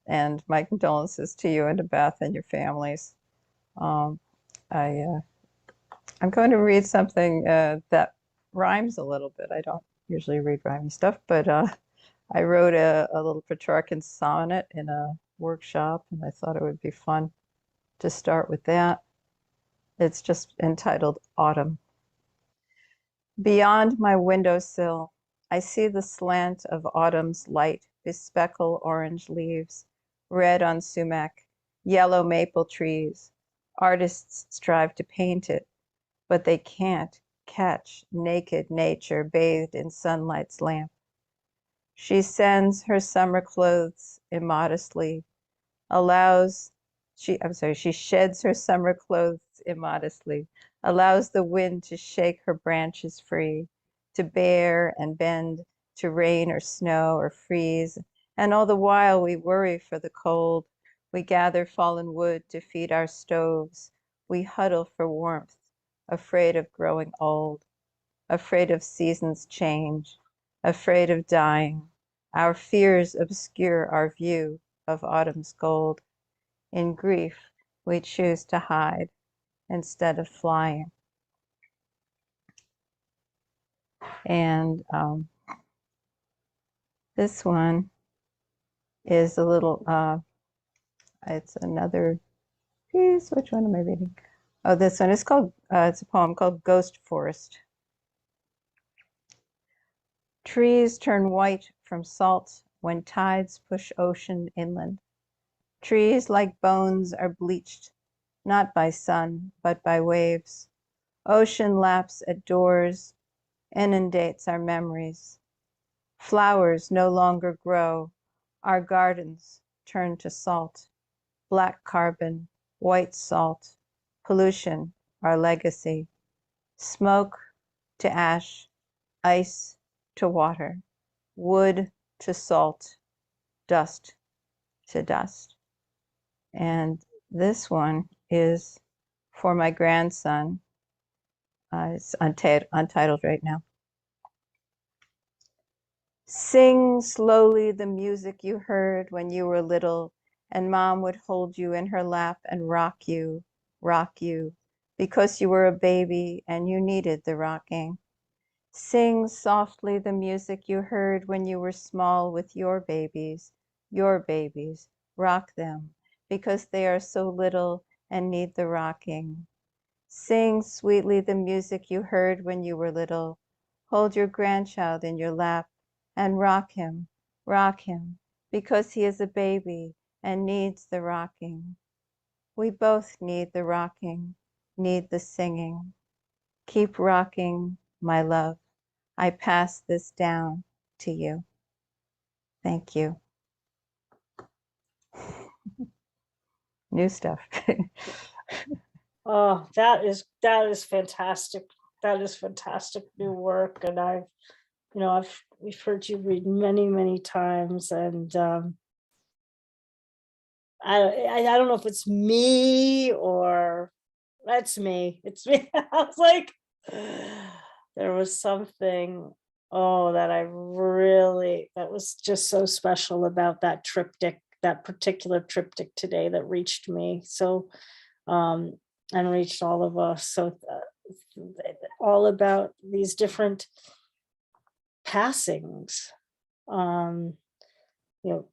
And my condolences to you and to Beth and your families. I'm going to read something that rhymes a little bit. I don't usually read rhyming stuff, but I wrote a little Petrarchan sonnet in a workshop, and I thought it would be fun to start with that. It's just entitled Autumn. Beyond my windowsill, I see the slant of autumn's light bespeckle orange leaves, red on sumac, yellow maple trees. Artists strive to paint it, but they can't catch naked nature bathed in sunlight's lamp. She sends her summer clothes immodestly, she sheds her summer clothes immodestly, allows the wind to shake her branches free, to bear and bend, to rain or snow or freeze. And all the while we worry for the cold. We gather fallen wood to feed our stoves. We huddle for warmth, afraid of growing old, afraid of seasons change, afraid of dying. Our fears obscure our view of autumn's gold. In grief, we choose to hide instead of flying. And this one is a little, it's another piece. Which one am I reading? Oh, this one is called, it's a poem called Ghost Forest. Trees turn white from salt when tides push ocean inland. Trees like bones are bleached, not by sun, but by waves. Ocean laps at doors, inundates our memories. Flowers no longer grow, our gardens turn to salt. Black carbon, white salt, pollution, our legacy. Smoke to ash, ice to water, wood to salt, dust to dust. And this one is for my grandson. It's untitled right now. Sing slowly the music you heard when you were little, and mom would hold you in her lap and rock you, because you were a baby and you needed the rocking. Sing softly the music you heard when you were small with your babies, rock them, because they are so little and need the rocking. Sing sweetly the music you heard when you were little. Hold your grandchild in your lap and rock him, because he is a baby and needs the rocking. We both need the rocking, need the singing. Keep rocking, my love. I pass this down to you. Thank you. New stuff. Oh, that is fantastic. That is fantastic new work. And we've heard you read many, many times. And I don't know if it's me or that's me. It's me. I was like, there was something, that was just so special about that triptych, that particular triptych today that reached me. So, and reached all of us. So all about these different passings,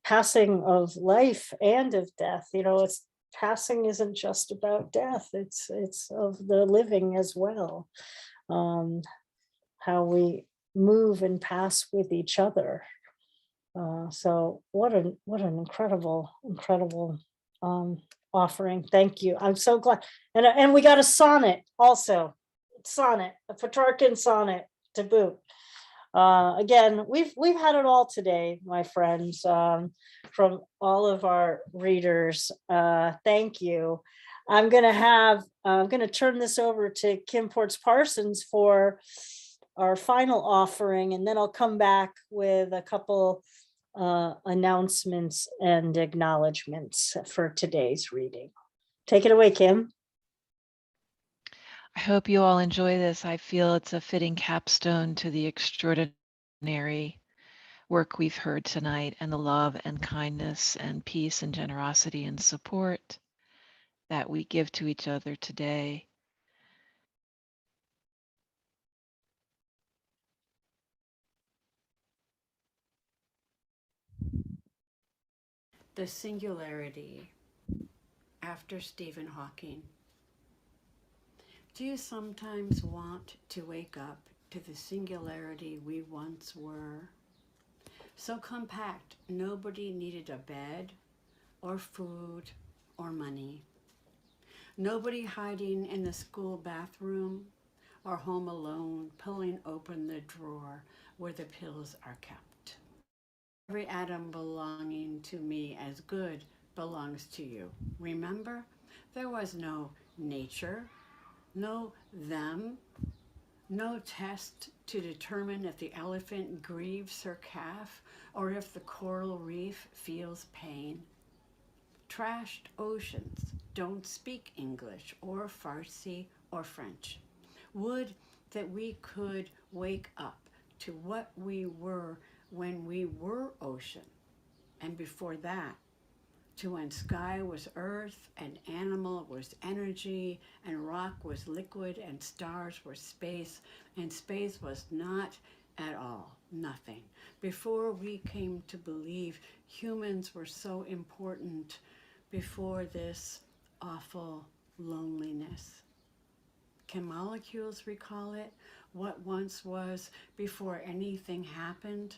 passing of life and of death. It's passing isn't just about death. It's of the living as well. How we move and pass with each other. So what an incredible offering. Thank you. I'm so glad. And we got a sonnet also. A Petrarchan sonnet to boot. Again, we've had it all today, my friends, from all of our readers. Thank you. I'm gonna turn this over to Kim Ports Parsons for our final offering, and then I'll come back with a couple announcements and acknowledgements for today's reading. Take it away, Kim. I hope you all enjoy this. I feel it's a fitting capstone to the extraordinary work we've heard tonight, and the love and kindness and peace and generosity and support that we give to each other today. The Singularity, after Stephen Hawking. Do you sometimes want to wake up to the singularity we once were? So compact, nobody needed a bed or food or money. Nobody hiding in the school bathroom or home alone, pulling open the drawer where the pills are kept. Every atom belonging to me as good belongs to you. Remember, there was no nature, no them, no test to determine if the elephant grieves her calf or if the coral reef feels pain. Trashed oceans don't speak English or Farsi or French. Would that we could wake up to what we were when we were ocean, and before that, to when sky was earth and animal was energy and rock was liquid and stars were space and space was not at all nothing. Before we came to believe humans were so important, before this awful loneliness. Can molecules recall it? What once was before anything happened?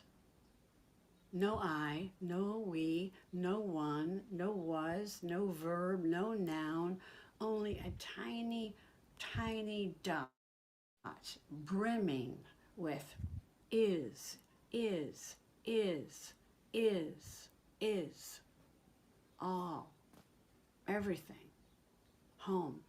No I, no we, no one, no was, no verb, no noun, only a tiny, tiny dot brimming with is, all, everything, home.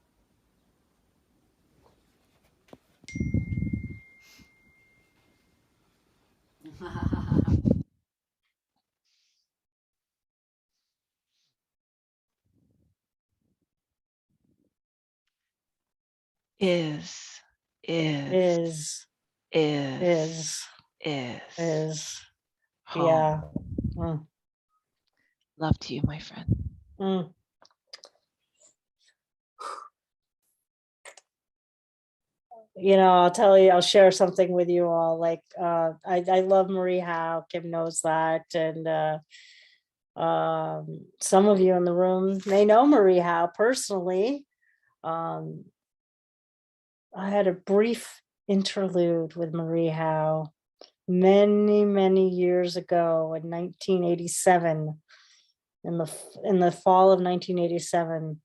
Is. Yeah. Love to you, my friend. I'll tell you, I'll share something with you all. Like, I love Marie Howe. Kim knows that. And some of you in the room may know Marie Howe personally. I had a brief interlude with Marie Howe many, many years ago in 1987. In the fall of 1987,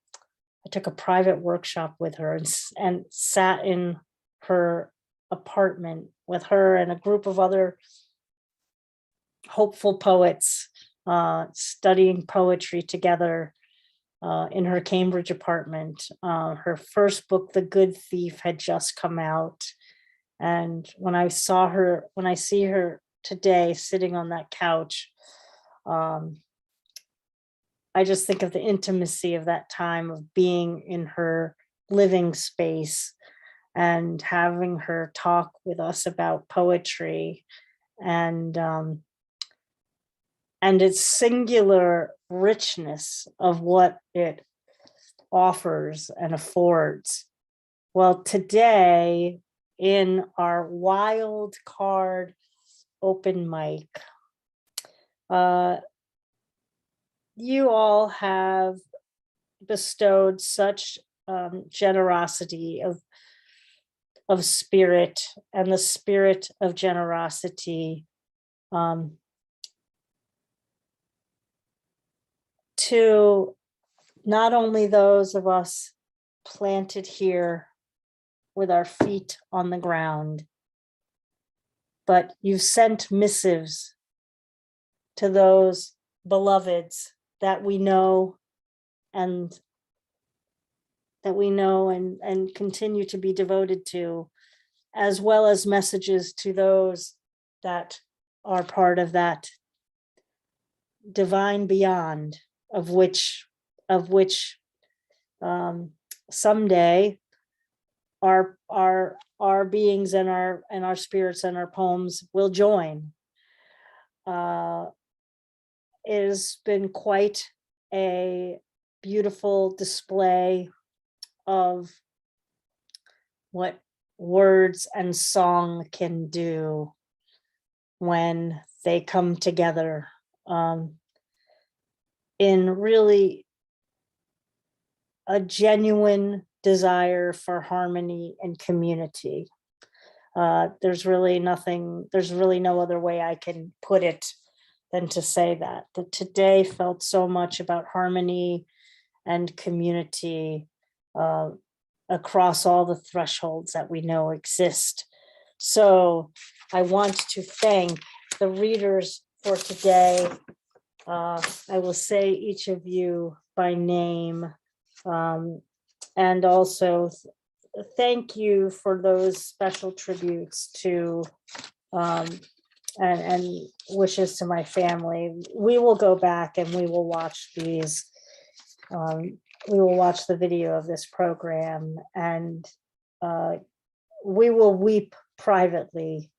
I took a private workshop with her and sat in her apartment with her and a group of other hopeful poets, studying poetry together. in her Cambridge apartment. Her first book, The Good Thief, had just come out. And when I see her today sitting on that couch, I just think of the intimacy of that time of being in her living space and having her talk with us about poetry and its singular richness of what it offers and affords. Well, today in our Wildcard open mic, you all have bestowed such generosity of spirit, and the spirit of generosity to not only those of us planted here with our feet on the ground, but you've sent missives to those beloveds that we know and continue to be devoted to, as well as messages to those that are part of that divine beyond, of which someday our beings and our spirits and our poems will join. It has been quite a beautiful display of what words and song can do when they come together in really a genuine desire for harmony and community. There's really no other way I can put it than to say that today felt so much about harmony and community across all the thresholds that we know exist. So I want to thank the readers for today. I will say each of you by name, and also thank you for those special tributes to and wishes to my family. We will go back and we will watch these. We will watch the video of this program, and we will weep privately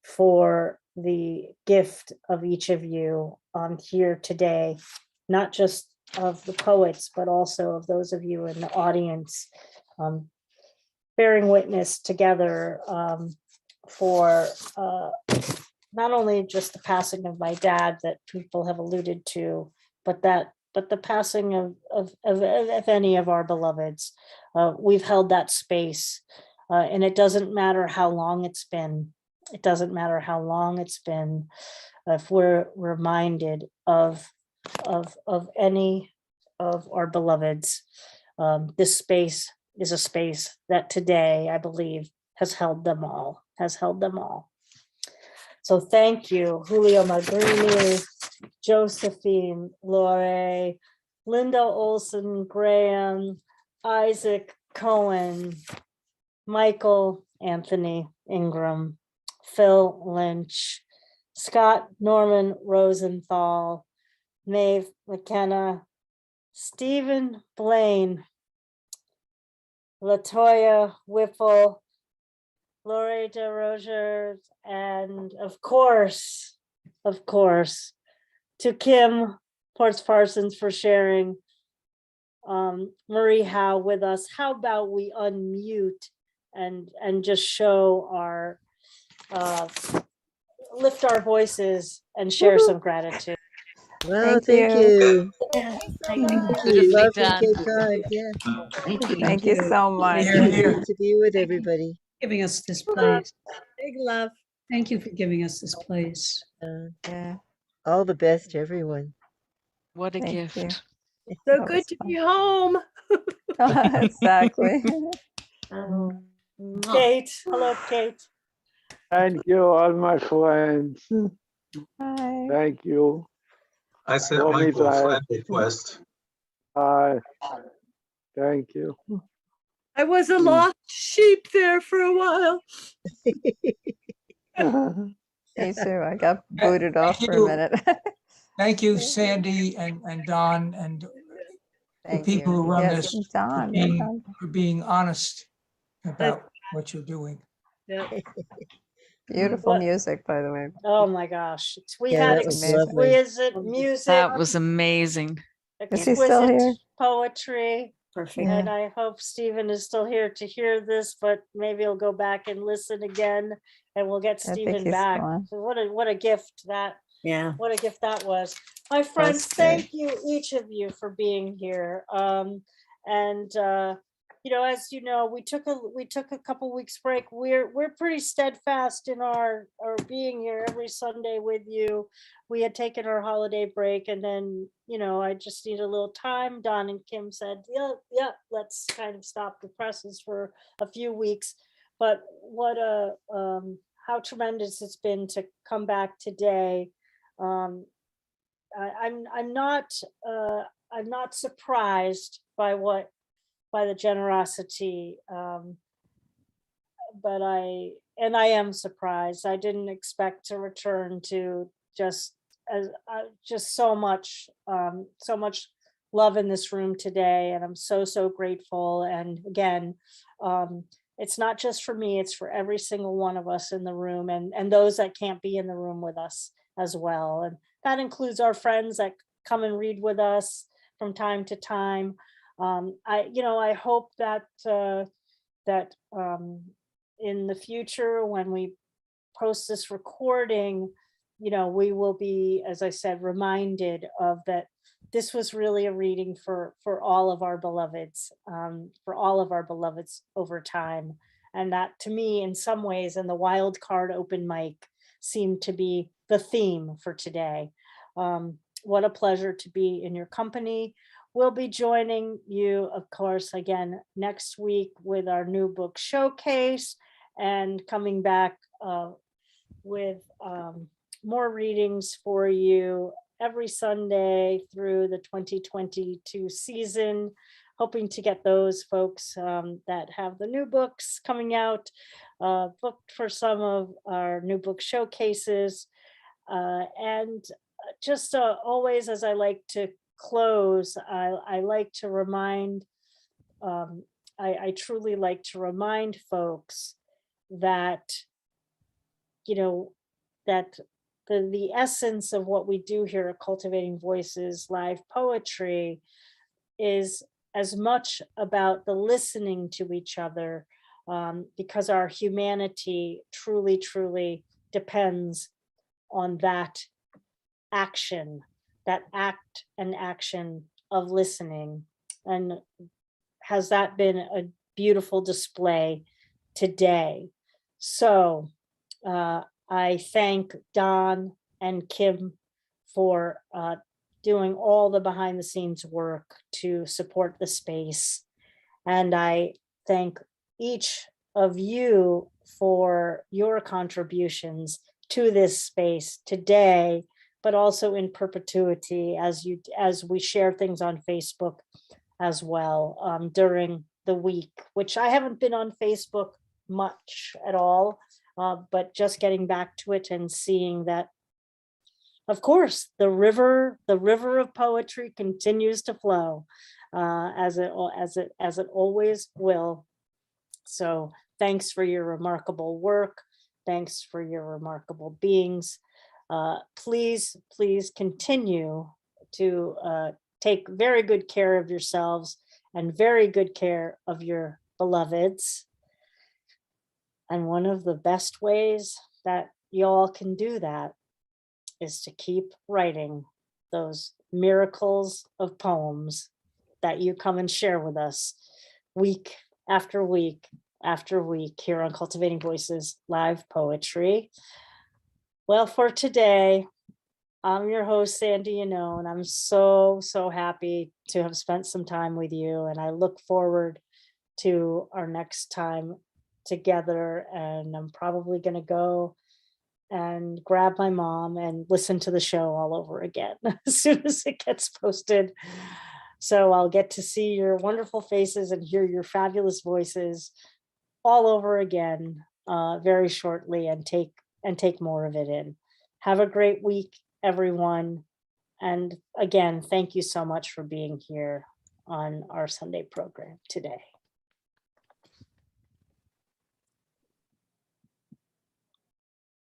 for the gift of each of you here today, not just of the poets, but also of those of you in the audience, bearing witness together for not only just the passing of my dad that people have alluded to, but the passing of any of our beloveds. We've held that space, and it doesn't matter how long it's been. It doesn't matter how long it's been. If we're reminded of any of our beloveds, this space is a space that today, I believe, has held them all. So thank you, Giulio Magrini, Josephine LoRe, Linda Ohlson Graham, Isaac Cohen, Michael Anthony Ingram, Phil Lynch, Scott Norman Rosenthal, Maeve McKenna, Stephen Blane, LaToiya Whipple, LaToiya Desrosiers, and of course, to Kim Ports Parsons for sharing Marie Howe with us. How about we unmute and just show our lift our voices and share some gratitude. Well, thank you. Yeah, Thank you. Beautifully Love from done. Cape Cod. Yeah. Thank you so much. Good to be with everybody. Giving us this place. Big love. Thank you for giving us this place. Yeah. All the best to everyone. What a Thank gift. you. So That good was to fun. be home. Exactly. Kate, hello, Kate. Thank you, all my friends. Hi. Thank you. I sent Shalom Michael a Israel. friend request. Hi. Thank you. I was a lost sheep there for a while. Me too. I got booted off for a minute. Thank you, Sandy and Don and the Thank people you. who run Yes, this Don. for being honest about what you're doing. Yeah. Beautiful What- music, by the way. Oh my gosh. We Yeah, had that was lovely. exquisite music. That was amazing. Is he still here? Exquisite poetry. Perfect. And I hope Stephen is still here to hear this, but maybe he'll go back and listen again and we'll get I think Stephen he's back. gone. So what a gift that, Yeah. what a gift that was. My friends, great. thank you, each of you, for being here. You know, as you know, we took a couple weeks break. We're pretty steadfast in our being here every Sunday with you. We had taken our holiday break, and then, you know, I just need a little time. Don and Kim said, yeah, let's kind of stop the presses for a few weeks. But what a how tremendous it's been to come back today. I'm not surprised by the generosity, but I am surprised. I didn't expect to return to just so much love in this room today, and I'm so grateful. And again, it's not just for me, it's for every single one of us in the room, and those that can't be in the room with us as well. And that includes our friends that come and read with us from time to time. I hope that in the future, when we post this recording, you know, we will be, as I said, reminded of that this was really a reading for all of our beloveds, over time. And that, to me, in some ways, and the Wildcard open mic seemed to be the theme for today. What a pleasure to be in your company. We'll be joining you, of course, again next week with our new book showcase, and coming back with more readings for you every Sunday through the 2022 season, hoping to get those folks that have the new books coming out booked for some of our new book showcases. And just always, as I like to close, I like to remind, I truly like to remind folks that, you know, that the essence of what we do here at Cultivating Voices live poetry is as much about the listening to each other, because our humanity truly depends on that action, that act and action of listening. And has that been a beautiful display today? So I thank Don and Kim for doing all the behind the scenes work to support the space. And I thank each of you for your contributions to this space today, but also in perpetuity as we share things on Facebook as well during the week, which I haven't been on Facebook much at all, but just getting back to it and seeing that, of course, the river of poetry continues to flow as it always will. So thanks for your remarkable work. Thanks for your remarkable beings. Please continue to take very good care of yourselves and very good care of your beloveds. And one of the best ways that y'all can do that is to keep writing those miracles of poems that you come and share with us week after week after week here on Cultivating Voices Live Poetry. Well, for today, I'm your host, Sandy Yannone. I'm so happy to have spent some time with you, and I look forward to our next time together. And I'm probably going to go and grab my mom and listen to the show all over again as soon as it gets posted. So I'll get to see your wonderful faces and hear your fabulous voices all over again very shortly, and take more of it in. Have a great week, everyone. And again, thank you so much for being here on our Sunday program today.